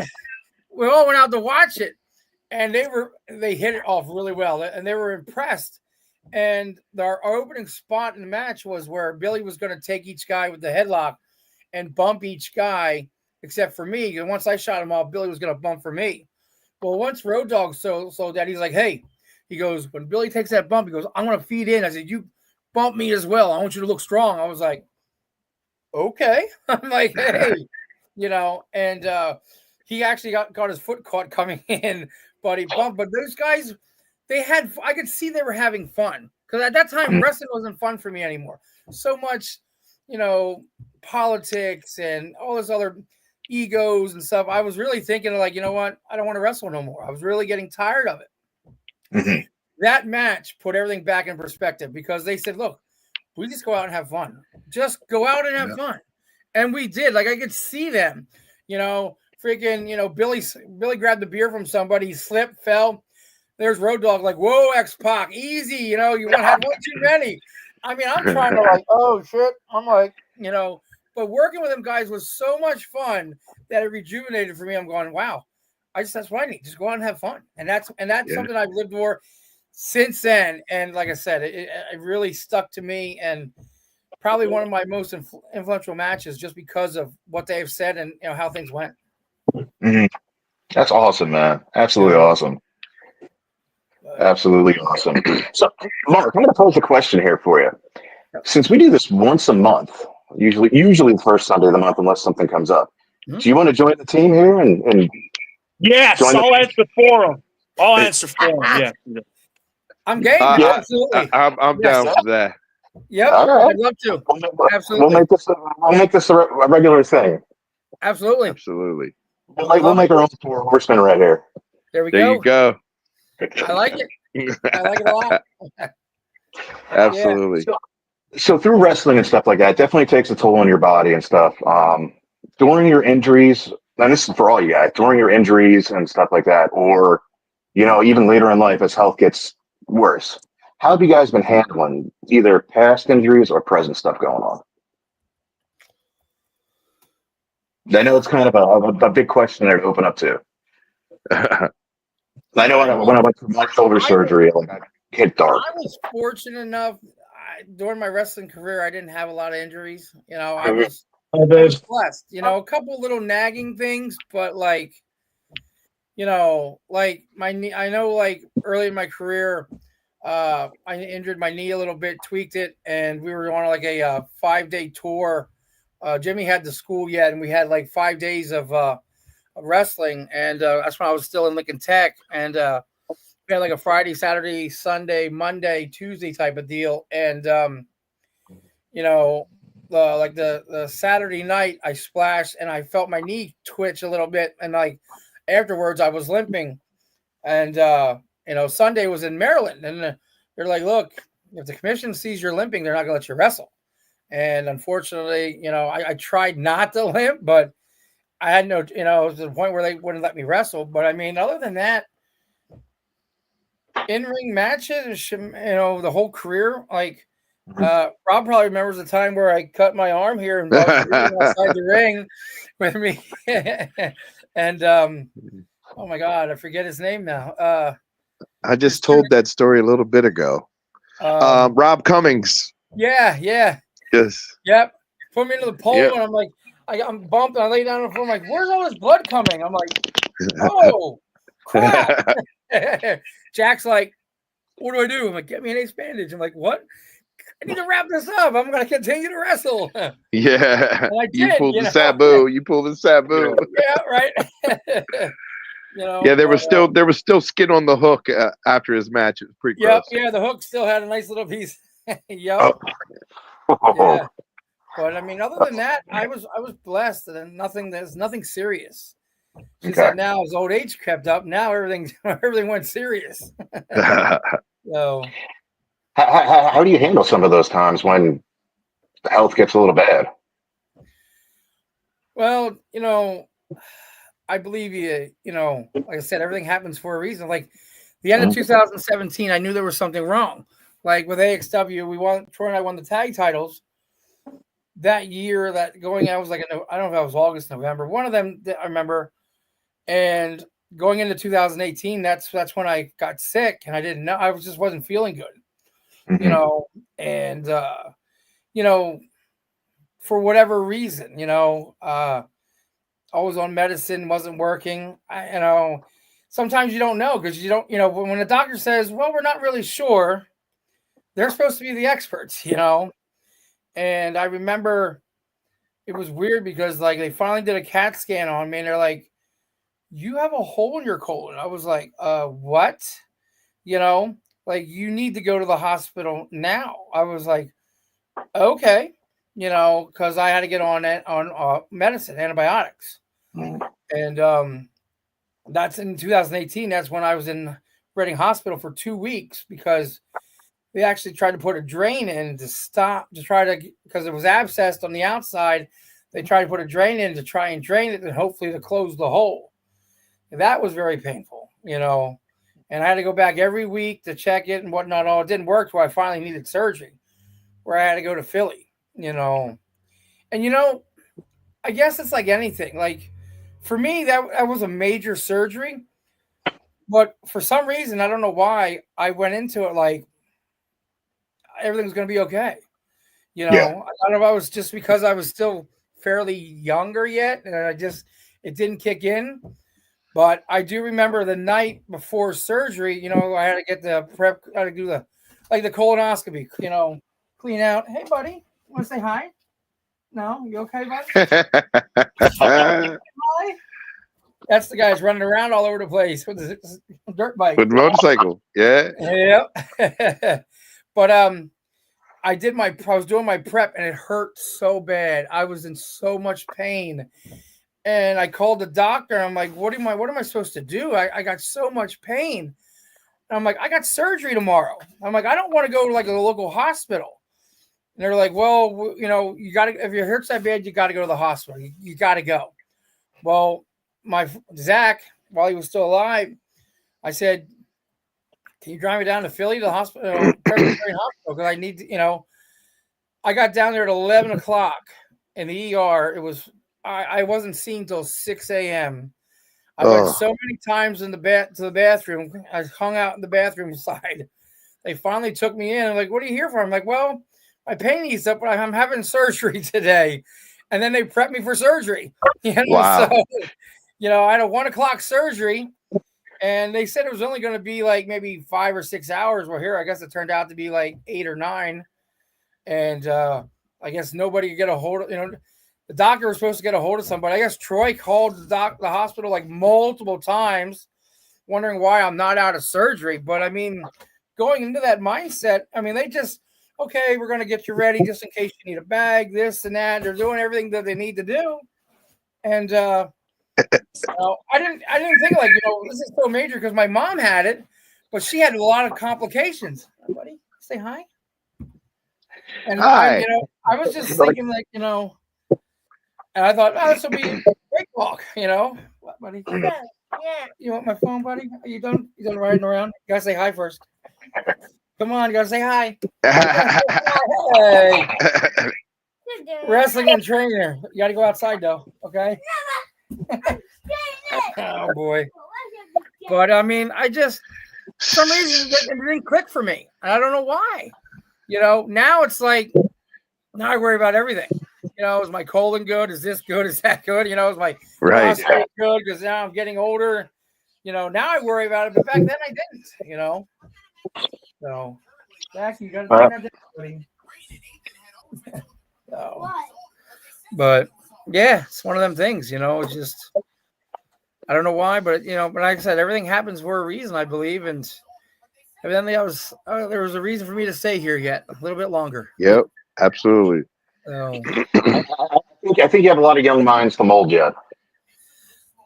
We all went out to watch it, and they hit it off really well, and they were impressed. And our opening spot in the match was where Billy was going to take each guy with the headlock and bump each guy, except for me. And once I shot him off, Billy was going to bump for me. Well, once Road Dogg so that he's like, hey, he goes, when Billy takes that bump, he goes, I'm going to feed in. I said, you bump me as well. I want you to look strong. I was like, okay. I'm like, hey, and he actually got his foot caught coming in, but he bumped. But those guys, I could see they were having fun. Because at that time, wrestling wasn't fun for me anymore. So much, politics and all this other egos and stuff. I was really thinking like, you know what? I don't want to wrestle no more. I was really getting tired of it. Mm-hmm. That match put everything back in perspective because they said, look, we just go out and have fun. Just go out and have fun. And we did. Like, I could see them, freaking, Billy grabbed the beer from somebody, he slipped, fell. There's Road Dogg like, whoa, X-Pac, easy, you had one too many. I mean, I'm trying to like, oh, shit. I'm like, but working with them guys was so much fun that it rejuvenated for me. I'm going, wow, that's what I need. Just go out and have fun. And that's something I've lived for since then. And like I said, it really stuck to me and probably one of my most influential matches just because of what they've said and how things went. Mm-hmm. That's awesome, man. Absolutely awesome. Absolutely awesome. So, Mark, I'm going to pose a question here for you. Since we do this once a month, usually the first Sunday of the month, unless something comes up, do you want to join the team here and yes, I'll answer for him. I'll answer for him. Yeah, I'm game. Absolutely, I'm down for that. Yep, right. I'd love to. Absolutely, we'll make this a regular thing. Absolutely. We'll make our own 4 horsemen right here. There we go. There you go. I like it. I like it a lot. Absolutely. Yeah. So through wrestling and stuff like that, it definitely takes a toll on your body and stuff. During your injuries, and this is for all you guys, during your injuries and stuff like that, or even later in life as health gets worse, how have you guys been handling either past injuries or present stuff going on? I know it's kind of a big question there to open up to. I know when I went through my shoulder surgery, I hit dark. I was fortunate enough during my wrestling career, I didn't have a lot of injuries. I was blessed. A couple little nagging things, but like my knee. I know, like early in my career, I injured my knee a little bit, tweaked it, and we were on like a 5-day tour. Jimmy had the school yet, and we had like 5 days of wrestling, and that's when I was still in Lincoln Tech, and we had like a Friday, Saturday, Sunday, Monday, Tuesday type of deal, and the Saturday night I splashed and I felt my knee twitch a little bit, and like afterwards I was limping, and Sunday was in Maryland, and they're like, look, if the commission sees you're limping, they're not gonna let you wrestle. And unfortunately, I tried not to limp, but I had no, it was to the point where they wouldn't let me wrestle. But I mean, other than that, in-ring matches, the whole career, like Rob probably remembers the time where I cut my arm here and I was bleeding outside the ring with me. And oh my God, I forget his name now. I just told that story a little bit ago. Rob Cummings. Yeah. Yes. Yep. Put me into the pole, Yep. and I'm like, I'm bumped, and I lay down on the floor. I'm like, where's all this blood coming? I'm like, oh, crap. Jack's like, what do I do? I'm like, get me an ace bandage. I'm like, what? I need to wrap this up. I'm going to continue to wrestle. Yeah. And I You did, pulled the Sabu. You pulled the Sabu. Yeah, right. Yeah, there was still skin on the hook after his match. It was pretty gross. Yeah, the hook still had a nice little piece. Yep. Oh. Yeah. But I mean, other than that, I was blessed, and there's nothing serious. She said now as old age crept up, now everything went serious. So how do you handle some of those times when the health gets a little bad? well, I believe like I said, everything happens for a reason. Like the end of 2017, I knew there was something wrong. Like with AXW, Troy and I won the tag titles that year. That going out was like, I don't know if that was August, November. One of them I remember. And going into 2018, that's when I got sick, and I didn't know. I just wasn't feeling good, and for whatever reason, I was on medicine, wasn't working. Sometimes you don't know because you don't, when a doctor says, well, we're not really sure, they're supposed to be the experts, And I remember it was weird because like they finally did a CAT scan on me, and they're like, you have a hole in your colon. I was like, what? Like you need to go to the hospital now. I was like, okay, because I had to get on medicine, antibiotics. And that's in 2018. That's when I was in Reading Hospital for 2 weeks because they actually tried to put a drain in because it was abscessed on the outside. They tried to put a drain in to try and drain it and hopefully to close the hole. And that was very painful, and I had to go back every week to check it and whatnot. All it didn't work till I finally needed surgery where I had to go to Philly, And, I guess it's like anything. Like for me, that was a major surgery. But for some reason, I don't know why, I went into it like everything was going to be okay. I don't know if it was just because I was still fairly younger yet, and it didn't kick in. But I do remember the night before surgery, I had to get the prep, I had to do the colonoscopy, clean out. Hey, buddy, want to say hi? No, you okay, buddy? Hi. That's the guys running around all over the place with the dirt bike. With the motorcycle, yeah. Yep. But I was doing my prep, and it hurt so bad. I was in so much pain. And I called the doctor, and I'm like, what am I supposed to do? I got so much pain. And I'm like, I got surgery tomorrow. I'm like, I don't want to go to like a local hospital. And they're like, well, you got to, if it hurts that bad, you got to go to the hospital. You got to go. Well, Zach, while he was still alive, I said, can you drive me down to Philly to the hospital, Presbyterian Hospital? Because I need to, I got down there at 11 o'clock in the ER. It was, I wasn't seen till 6 a.m. I went so many times to the bathroom. I hung out in the bathroom side. They finally took me in. I'm like, what are you here for? I'm like, well, my pain eased up, but I'm having surgery today. And then they prepped me for surgery. Wow. So, I had a 1 o'clock surgery, and they said it was only going to be like maybe 5 or 6 hours. Well, here, I guess it turned out to be like 8 or 9. And I guess nobody could get a hold of, the doctor was supposed to get a hold of somebody. I guess Troy called the hospital like multiple times, wondering why I'm not out of surgery. But I mean, going into that mindset, I mean, they just, okay, we're going to get you ready just in case you need a bag, this and that. They're doing everything that they need to do. And I didn't think like, this is so major because my mom had it, but she had a lot of complications. Hi, buddy, say hi. And hi. I was just thinking like, and I thought, this will be a great walk, What, buddy? Yeah. You want my phone, buddy? Are you done? You done riding around? You gotta say hi first. Come on, you gotta say hi. Hey, wrestling and trainer. You gotta go outside though. Okay. Oh boy. But I mean, I just for some reason it didn't click for me. I don't know why. Now it's like now I worry about everything. Is my colon good? Is this good? Is that good? Is my Right. prostate good? Because now I'm getting older. Now I worry about it, but back then I didn't. So, Jack, you got to find out that, buddy. So, but yeah, it's one of them things. It's just I don't know why, but but like I said, everything happens for a reason, I believe, and evidently there was a reason for me to stay here yet a little bit longer. Yep. Absolutely. So, I think you have a lot of young minds to mold yet.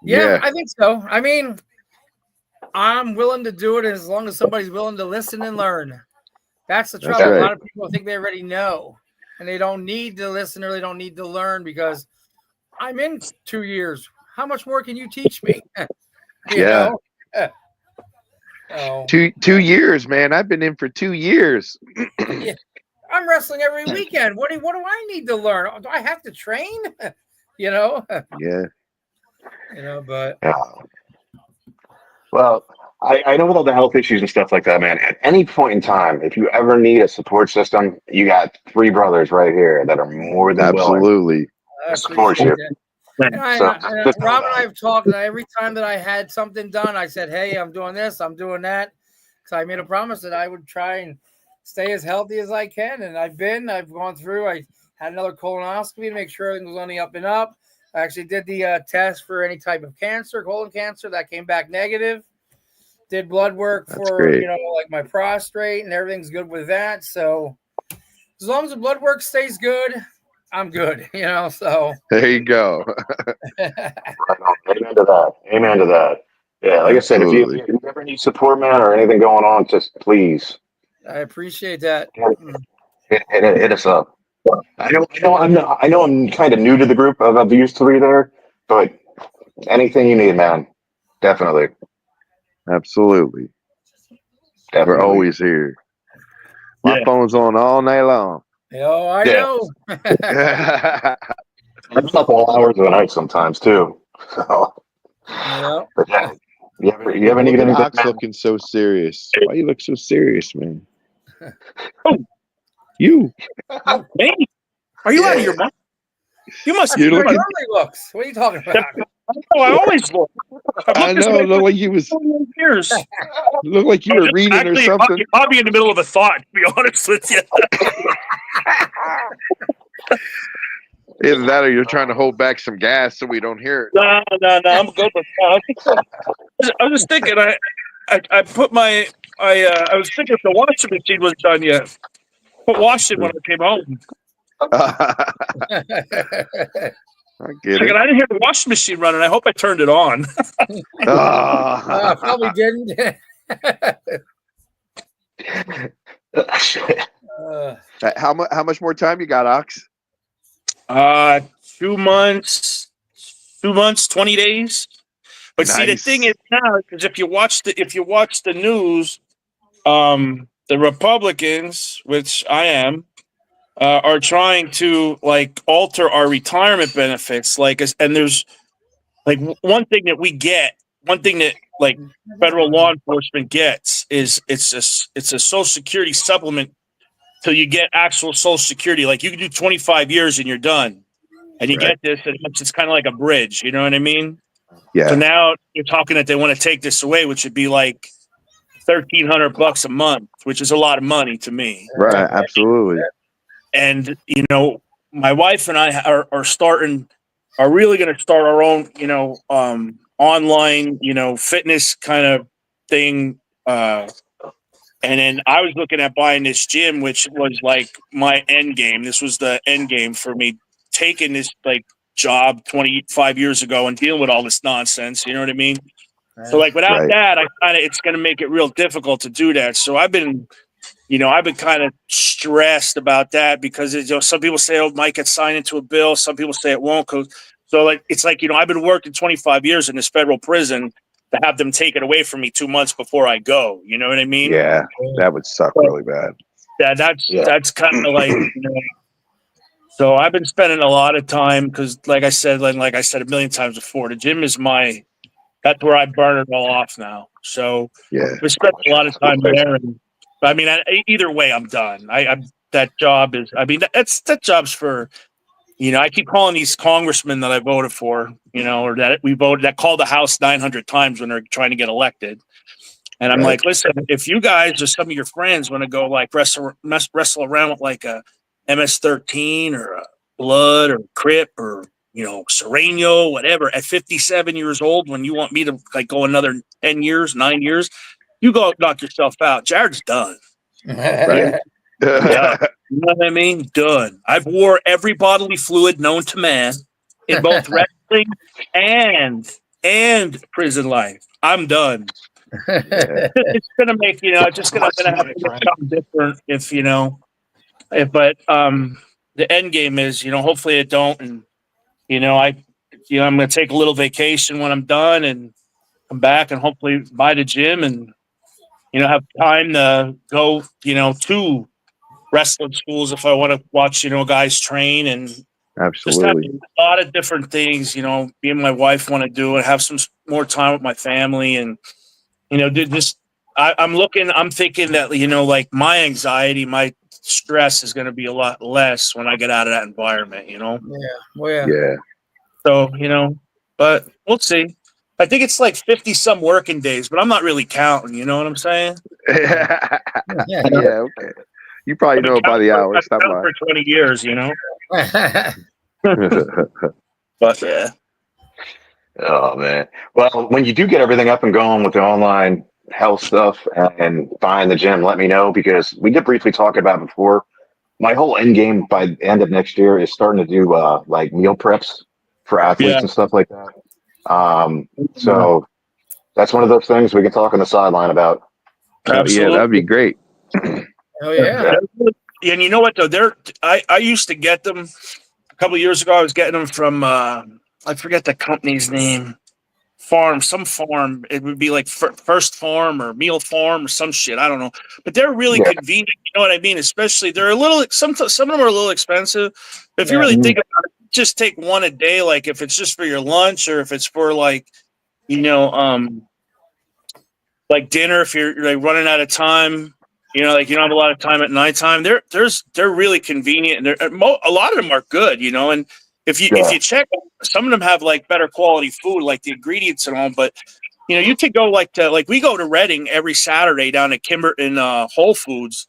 Yeah, I think so. I mean, I'm willing to do it as long as somebody's willing to listen and learn. That's the trouble. Right. A lot of people think they already know, and they don't need to listen or they don't need to learn because I'm in 2 years. How much more can you teach me? you know? Oh. 2 years, man. I've been in for 2 years. Yeah. I'm wrestling every weekend. What do I need to learn? Do I have to train? Yeah. But well, I know with all the health issues and stuff like that, man, at any point in time, if you ever need a support system, you got 3 brothers right here that are more than willing Absolutely. to support you. Rob and I have talked, and every time that I had something done, I said, hey, I'm doing this, I'm doing that. So I made a promise that I would try and stay as healthy as I can. And I've gone through, I had another colonoscopy to make sure everything was on the up and up. I actually did the test for any type of cancer, colon cancer, that came back negative. Did blood work for, like my prostate, and everything's good with that. So as long as the blood work stays good, I'm good, so. There you go. Amen to that. Amen to that. Yeah, like Absolutely. I said, if you ever need support, man, or anything going on, just please. I appreciate that. Hit us up. I know I'm kind of new to the group of these 3 there, but anything you need, man, definitely. Absolutely. We're always here. My phone's on all night long. Oh, I know. I'm up all hours of the night sometimes too. So, but yeah, you ever need anything? Ox looking so serious. Why you look so serious, man? You. Hey, are you out of your mind? You must be looking. Looks. What are you talking about? Oh, I always look. I know. Look like you was. Years. Look like you were reading or something. I'll be in the middle of a thought. To be honest with you. Either that, or you're trying to hold back some gas so we don't hear it. No. I'm good with that. I was just thinking. I put my. I was thinking if the washing machine was done yet. But washed it when I came home. I get it. I didn't hear the washing machine running. I hope I turned it on. Probably didn't. How much more time you got, Ox? 2 months. 2 months, 20 days. But see, the thing is now, because if you watch the news, the Republicans, which I am, are trying to alter our retirement benefits. And there's one thing that federal law enforcement gets is it's a Social Security supplement till you get actual Social Security. Like you can do 25 years and you're done, and you get this, and it's kind of like a bridge. You know what I mean? Yeah. So now you're talking that they want to take this away, which would be like $1,300 a month, which is a lot of money to me. Right, absolutely. And my wife and I are really going to start our own, online, fitness kind of thing. And then I was looking at buying this gym, which was like my end game. This was the end game for me taking this job 25 years ago and dealing with all this nonsense. You know what I mean? So without that, it's going to make it real difficult to do that. So I've been kind of stressed about that because some people say, "Oh, Mike, it's signed into a bill." Some people say it won't. So it's I've been working 25 years in this federal prison, to have them take it away from me 2 months before I go. You know what I mean? Yeah, that would suck But really bad. that's kind of like, so I've been spending a lot of time because, like I said a million times before, the gym is that's where I burn it all off now. So Yeah, we spent a lot of time there. And I mean, either way, I'm done. That job is, I mean, that job's for, I keep calling these congressmen that I voted for, or that we voted, that called the House 900 times when they're trying to get elected. And I'm like, listen, if you guys or some of your friends want to go like wrestle around with like a MS-13 or a Blood or Crip or, Sereno, whatever, at 57 years old, when you want me to like go another 10 years, 9 years, you go knock yourself out. Jared's done. Right. Done. You know what I mean? Done. I've wore every bodily fluid known to man in both wrestling and prison life. I'm done. It's gonna make I'm gonna have to make something different but the end game is hopefully it don't, and I'm gonna take a little vacation when I'm done and come back and hopefully buy the gym and have time to go to wrestling schools if I want to watch guys train, and just have Absolutely. a lot of different things me and my wife want to do, and have some more time with my family, and I'm thinking that like my anxiety, my stress is going to be a lot less when I get out of that environment. Yeah. Well, yeah. Yeah. So but we'll see. I think it's like 50 some working days, but I'm not really counting. You know what I'm saying? Yeah. Yeah. Okay. You probably know it by the hours. I've been for 20 years, But yeah. Oh man. Well, when you do get everything up and going with the online health stuff and buying the gym, let me know, because we did briefly talk about it before. My whole end game by the end of next year is starting to do like meal preps for athletes and stuff like that. So that's one of those things we can talk on the sideline about. Yeah, that'd be great. Oh yeah. And you know what though? I used to get them a couple of years ago. I was getting them from I forget the company's name. Some farm. It would be like First Farm or Meal Farm or some shit. I don't know, but they're really convenient. You know what I mean? Especially they're a little. Some of them are a little expensive. But if you really think about it, just take one a day. Like if it's just for your lunch or if it's for like, like dinner. If you're like running out of time, like you don't have a lot of time at nighttime. They're really convenient, and a lot of them are good. And if you check, some of them have like better quality food, like the ingredients and all. But you could go like we go to Reading every Saturday down at in Whole Foods,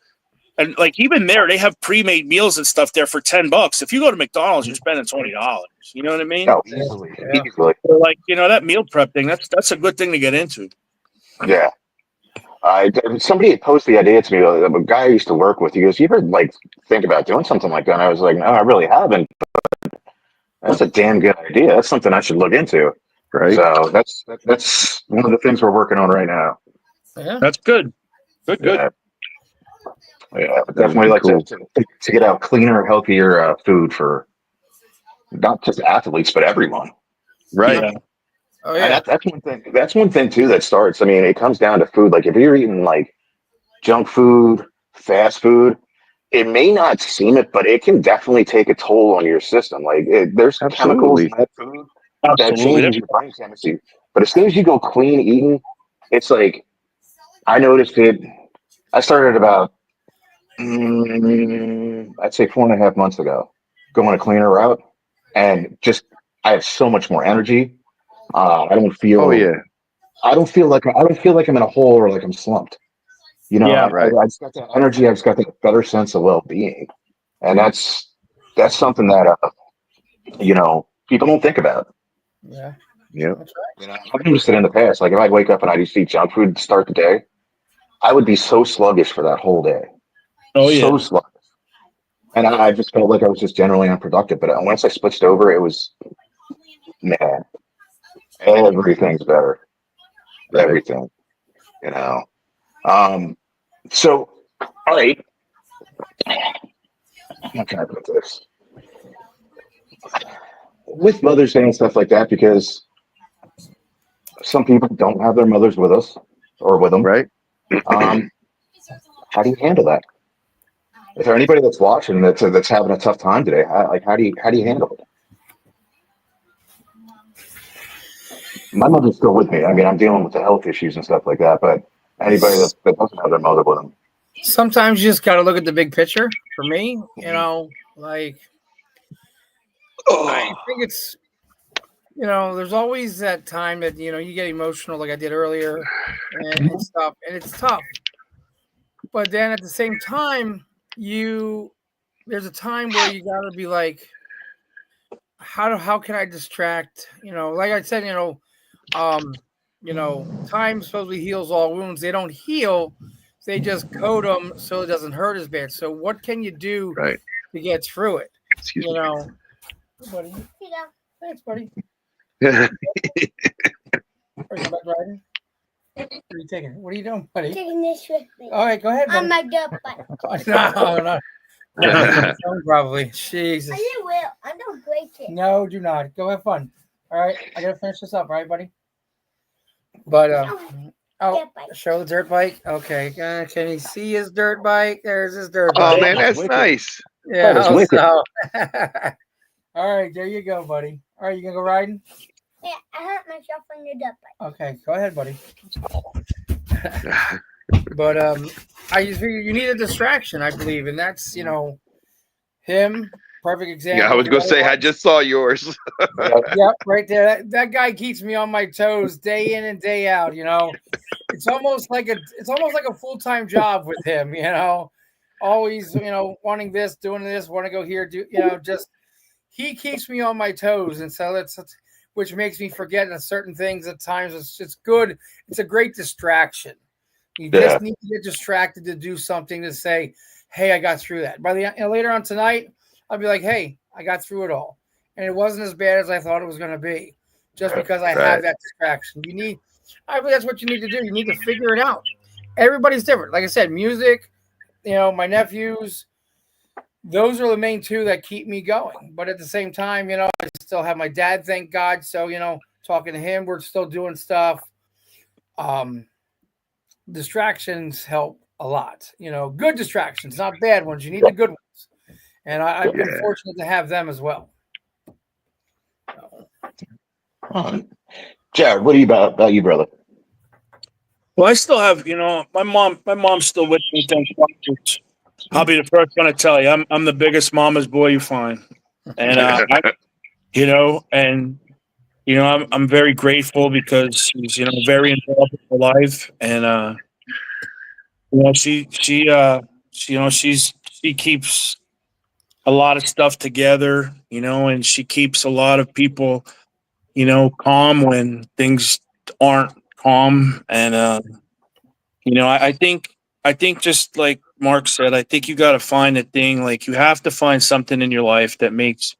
and like even there they have pre-made meals and stuff there for $10. If you go to McDonald's, you're spending $20. You know what I mean? Oh, easily. So like that meal prep thing. That's a good thing to get into. Yeah. Somebody had posted the idea to me. A guy I used to work with. He goes, "You ever like think about doing something like that?" And I was like, "No, I really haven't. But that's a damn good idea. That's something I should look into." Right. So that's one of the things we're working on right now. Yeah. That's good. Good. Yeah, but definitely like cool. to get out cleaner, healthier food for not just athletes but everyone. Right. Yeah. Oh yeah. And that's one thing. That's one thing too that starts. I mean, it comes down to food. Like if you're eating like junk food, fast food, it may not seem it, but it can definitely take a toll on your system. Like there's chemicals in that food that changes your brain chemistry. But as soon as you go clean eating, it's like I noticed it. I started about I'd say 4.5 months ago, going a cleaner route, and just I have so much more energy. I don't feel. Oh yeah. I don't feel like I'm in a hole or like I'm slumped. Yeah, right. I just got that energy. I just got that better sense of well-being, and that's something that people don't think about. Yeah. Yeah. That's right. I've noticed it in the past. Like if I wake up and I just eat junk food to start the day, I would be so sluggish for that whole day. Oh yeah. So sluggish. And I just felt like I was just generally unproductive. But once I switched over, it was, man, everything's better. Right. Everything, So, all right. How can I put this? With Mother's Day and stuff like that, because some people don't have their mothers with us or with them. Right. Um, how do you handle that? Is there anybody that's watching that's having a tough time today? How do you handle it? My mother's still with me. I mean, I'm dealing with the health issues and stuff like that. But anybody that doesn't have their mother with them, Sometimes you just got to look at the big picture. For me, like I think it's there's always that time that you get emotional, like I did earlier, and stuff, and it's tough. But then at the same time, there's a time where you got to be like, how can I distract? Like I said, time supposedly heals all wounds. They don't heal; they just coat them so it doesn't hurt as bad. So what can you do Right. to get through it? Excuse me. Buddy. Thanks, buddy. Yeah. Are you back riding? What are you taking? What are you doing, buddy? Taking this with me. All right, go ahead. On buddy. my dirt bike. No. Probably. Jesus. I will. I don't break it. No, do not. Go have fun. All right, I gotta finish this up, all right, buddy? But Dirt bike. show the dirt bike. Okay, can he see his dirt bike? There's his dirt Oh bike. man, that's wicked. nice. Yeah. That is wicked. All right, there you go, buddy. All right, you gonna go riding? Yeah, I hurt myself on the dirt bike. Okay, go ahead, buddy. But I just figure you need a distraction, I believe, and that's him. Perfect example. Yeah, I was gonna say I just saw yours. Yep, right there. That guy keeps me on my toes day in and day out. It's almost like a full-time job with him. Always wanting this, doing this, want to go here, just he keeps me on my toes, and so that's which makes me forget certain things at times. It's good. It's a great distraction. You just need to get distracted to do something to say, "Hey, I got through that." By the later on tonight, I'll be like, "Hey, I got through it all, and it wasn't as bad as I thought it was going to be, just because I have that distraction." I believe that's what you need to do. You need to figure it out. Everybody's different. Like I said, music. My nephews. Those are the main two that keep me going. But at the same time, I still have my dad, thank God. So, talking to him, we're still doing stuff. Distractions help a lot. Good distractions, not bad ones. You need the good ones. And I've been fortunate to have them as well. Jared, what about you, brother? Well, I still have, my mom's still with me. I'll be the first one to tell you, I'm the biggest mama's boy you find. And, I'm very grateful because she's, very involved in her life. And, she keeps a lot of stuff together, and she keeps a lot of people, calm when things aren't calm. And, I think just like Mark said, I think you got to find a thing. Like you have to find something in your life that makes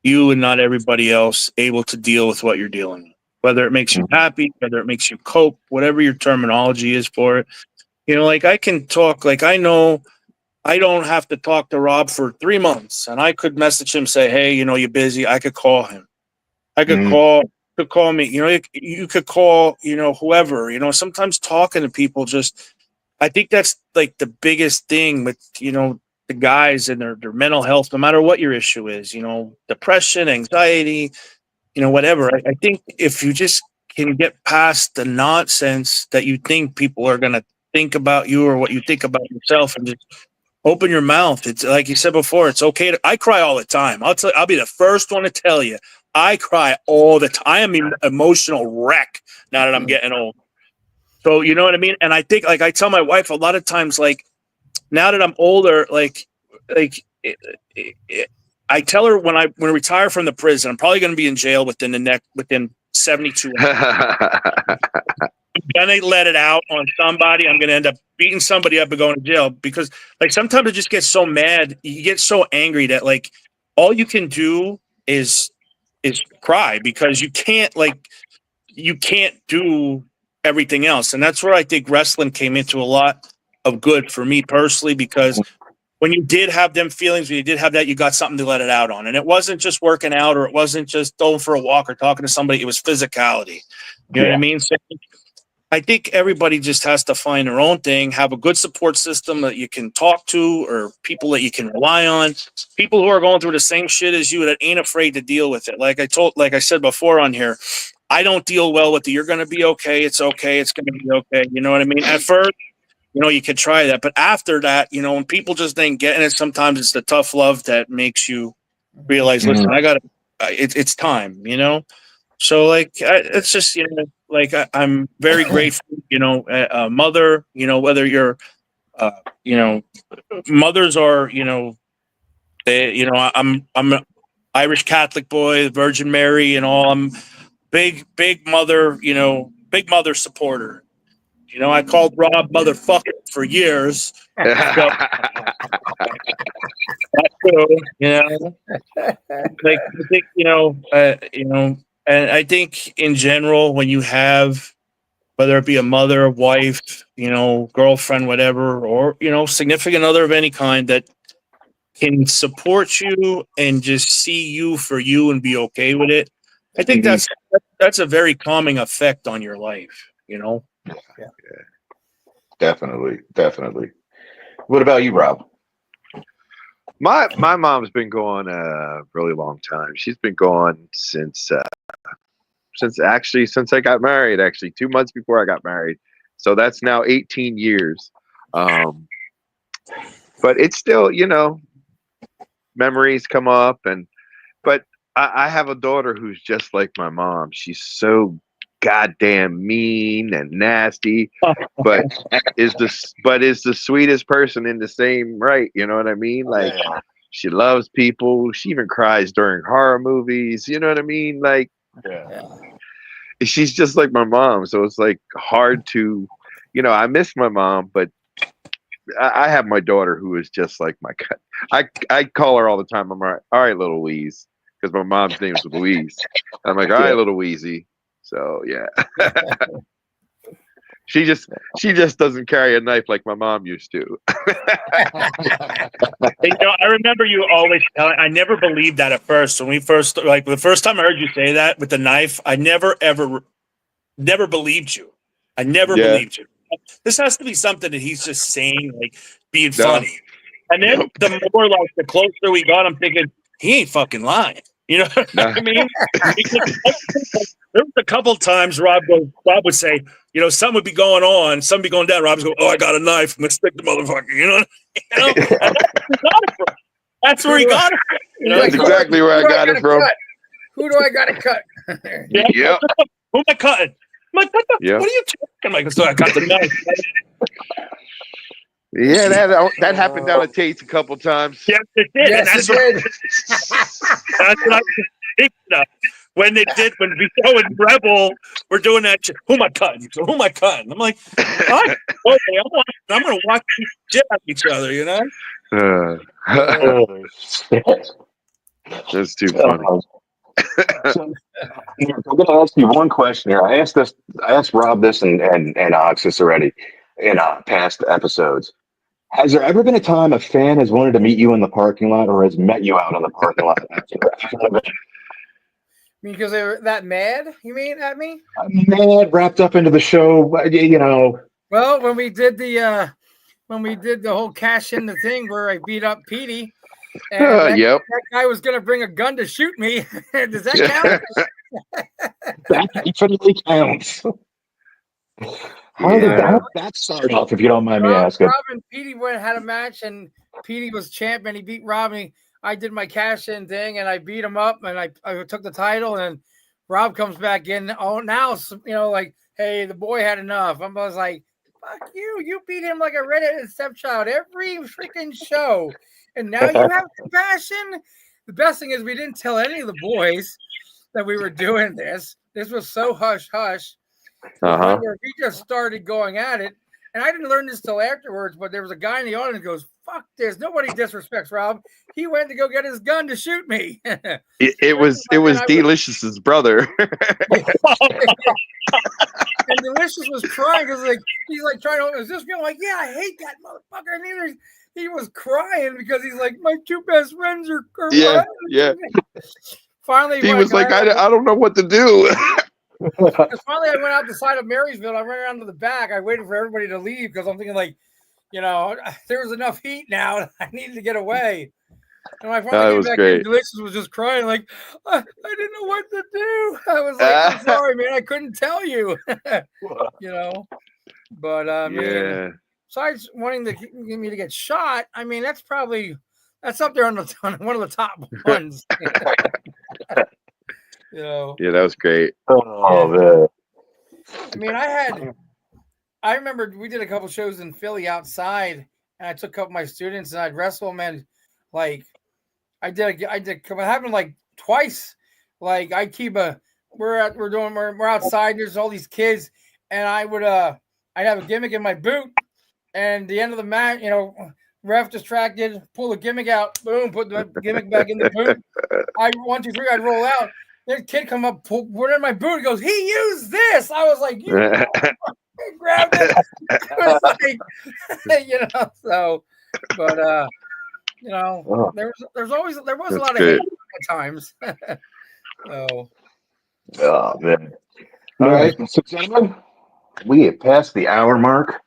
you and not everybody else able to deal with what you're dealing with. Whether it makes you happy, whether it makes you cope, whatever your terminology is for it. Like I can talk, like I know I don't have to talk to Rob for 3 months, and I could message him, say, "Hey, you're busy." I could call him. I could call me. You could call, whoever. Sometimes talking to people I think that's like the biggest thing with, the guys and their mental health, no matter what your issue is, depression, anxiety, whatever. I think if you just can get past the nonsense that you think people are going to think about you or what you think about yourself and just open your mouth. It's like you said before, it's okay. I cry all the time. I'll be the first one to tell you. I cry all the time. I am an emotional wreck now that I'm getting old. So, you know what I mean? And I think, like I tell my wife a lot of times, like now that I'm older, I tell her when I retire from the prison, I'm probably going to be in jail within 72 hours. I'm going to let it out on somebody. I'm going to end up beating somebody up and going to jail because like sometimes I just get so mad. You get so angry that like all you can do is cry because you can't do everything else. And that's where I think wrestling came into a lot of good for me personally, because when you did have them feelings, when you did have that, you got something to let it out on. And it wasn't just working out, or it wasn't just going for a walk or talking to somebody. It was physicality. You know what I mean? So I think everybody just has to find their own thing, have a good support system that you can talk to, or people that you can rely on, people who are going through the same shit as you that ain't afraid to deal with it. Like I said before on here, I don't deal well with you're going to be okay. It's okay. It's going to be okay. You know what I mean? At first, you could try that, but after that, when people just ain't getting it, sometimes it's the tough love that makes you realize, listen, I got to, it's time, So it's just, I'm very grateful, a mother, whether you're, mothers are, they, I'm an Irish Catholic boy, Virgin Mary and all. I'm big mother, big mother supporter. I called Rob motherfucker for years. So, I think, and I think in general, when you have, whether it be a mother, wife, girlfriend, whatever, or, significant other of any kind that can support you and just see you for you and be okay with it. I think that's a very calming effect on your life, Yeah. Definitely. What about you, Rob? My mom's been going a really long time. She's been going since I got married. Actually, 2 months before I got married. So that's now 18 years. But it's still, memories come up, but I have a daughter who's just like my mom. She's so goddamn mean and nasty, but is the sweetest person in the same right. You know what I mean? Like, she loves people. She even cries during horror movies. You know what I mean? Like, she's just like my mom. So it's like hard to, I miss my mom, but I have my daughter who is just like my. I call her all the time. I'm all right, little Louise, because my mom's name is Louise. I'm like, all right, little Wheezy. So yeah. She just doesn't carry a knife like my mom used to. I remember you always telling. I never believed that at first. When we first, the first time I heard you say that with the knife, I never believed you. I never believed you. This has to be something that he's just saying, being funny. And then the more, the closer we got, I'm thinking he ain't fucking lying. You know what I mean? There was a couple times Rob would say, something would be going on, something be going down. Rob's going, oh, I got a knife. I'm gonna stick the motherfucker. And that's where he got it from. That's exactly where I got it from. Who do I got to cut? Yeah. Who am I cutting? I'm like, what are you talking about? So I got the knife. Yeah, that happened down at Tate's a couple times. Yes, it did. Yes, and that's it did. That's what I was thinking of. When we and Rebel, we're doing that shit. Who am I cutting? So who am I cutting? I'm like, okay, I'm going to watch these shit at each other, That's too funny. So, I'm going to ask you one question here. I asked Rob this and Oxus already in past episodes. Has there ever been a time a fan has wanted to meet you in the parking lot or has met you out in the parking lot after an event? Because they were that mad? You mean at me? Mad, wrapped up into the show, Well, when we did the whole cash in the thing where I beat up Petey, and that guy was going to bring a gun to shoot me. Does that count? That definitely counts. How did that start off, if you don't mind me asking? Rob and Petey had a match, and Petey was champ, and he beat Rob. And I did my cash-in thing, and I beat him up, and I took the title, and Rob comes back in. Oh, now, hey, the boy had enough. I was like, fuck you. You beat him like a redheaded stepchild every freaking show. And now you have compassion. The best thing is we didn't tell any of the boys that we were doing this. This was so hush-hush. Where we just started going at it. And I didn't learn this till afterwards, but there was a guy in the audience who goes, fuck this. Nobody disrespects Rob. He went to go get his gun to shoot me. It was Delicious's brother. And Delicious was crying because he's trying to, is this real? I'm like, yeah, I hate that motherfucker. And he was crying because he's like, my two best friends are Yeah, what? yeah. Finally, He when was like, I don't know what to do. finally, I went out the side of Marysville. I ran around to the back. I waited for everybody to leave because I'm thinking like, there was enough heat now. And I needed to get away. And when I finally came was back great. in, Delicious was just crying like, I didn't know what to do. I was like, I'm sorry, man. I couldn't tell you. But I mean, besides wanting to get me to get shot, I mean, that's up there on one of the top ones. Yeah, that was great. Oh man. I mean, I remember we did a couple shows in Philly outside, and I took a couple of my students and I'd wrestle them, and like it happened like twice. Like we're outside, there's all these kids, and I'd have a gimmick in my boot, and the end of the match, ref distracted, pull the gimmick out, boom, put the gimmick back in the boot. 1, 2, 3, I'd roll out. This kid come up, put it in my boot. He goes, he used this. I was like, you grabbed it. I was like, so, but there was a lot of hate at times. So, oh man. All right, so gentlemen, we have passed the hour mark.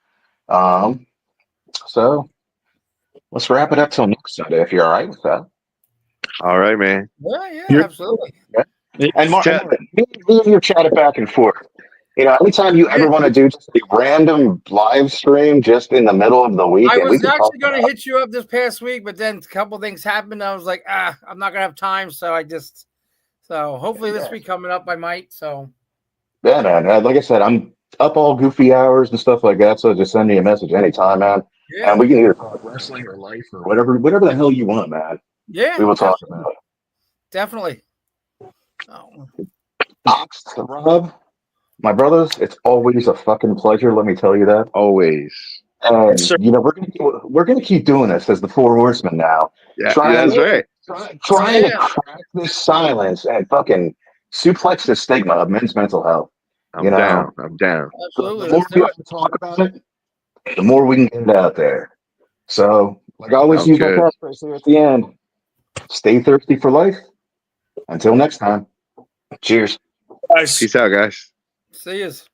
So let's wrap it up till next Sunday if you're all right with that. All right, man. Yeah, absolutely. Yeah. And Mark, me and you chatted back and forth. Anytime you ever want to do just a random live stream just in the middle of the week, I and we was can actually going to hit you up this past week, but then a couple things happened. I was like, I'm not going to have time. So hopefully this week coming up, I might. So yeah, man. Like I said, I'm up all goofy hours and stuff like that. So just send me a message anytime, man. Yeah. And we can either talk wrestling or life or whatever the hell you want, man. Yeah, we will talk about it. Definitely. Oh. Ox, Rob, my brothers, it's always a fucking pleasure. Let me tell you that. Always. And we're gonna keep doing this as the Four Horsemen now. Yeah, that's right. Trying to crack this silence and fucking suplex the stigma of men's mental health. I'm down. Absolutely. The more we talk about it, the more we can get it out there. So, like I always use my catchphrase here at the end. Stay thirsty for life. Until next time. Cheers. Peace out, guys. See yous.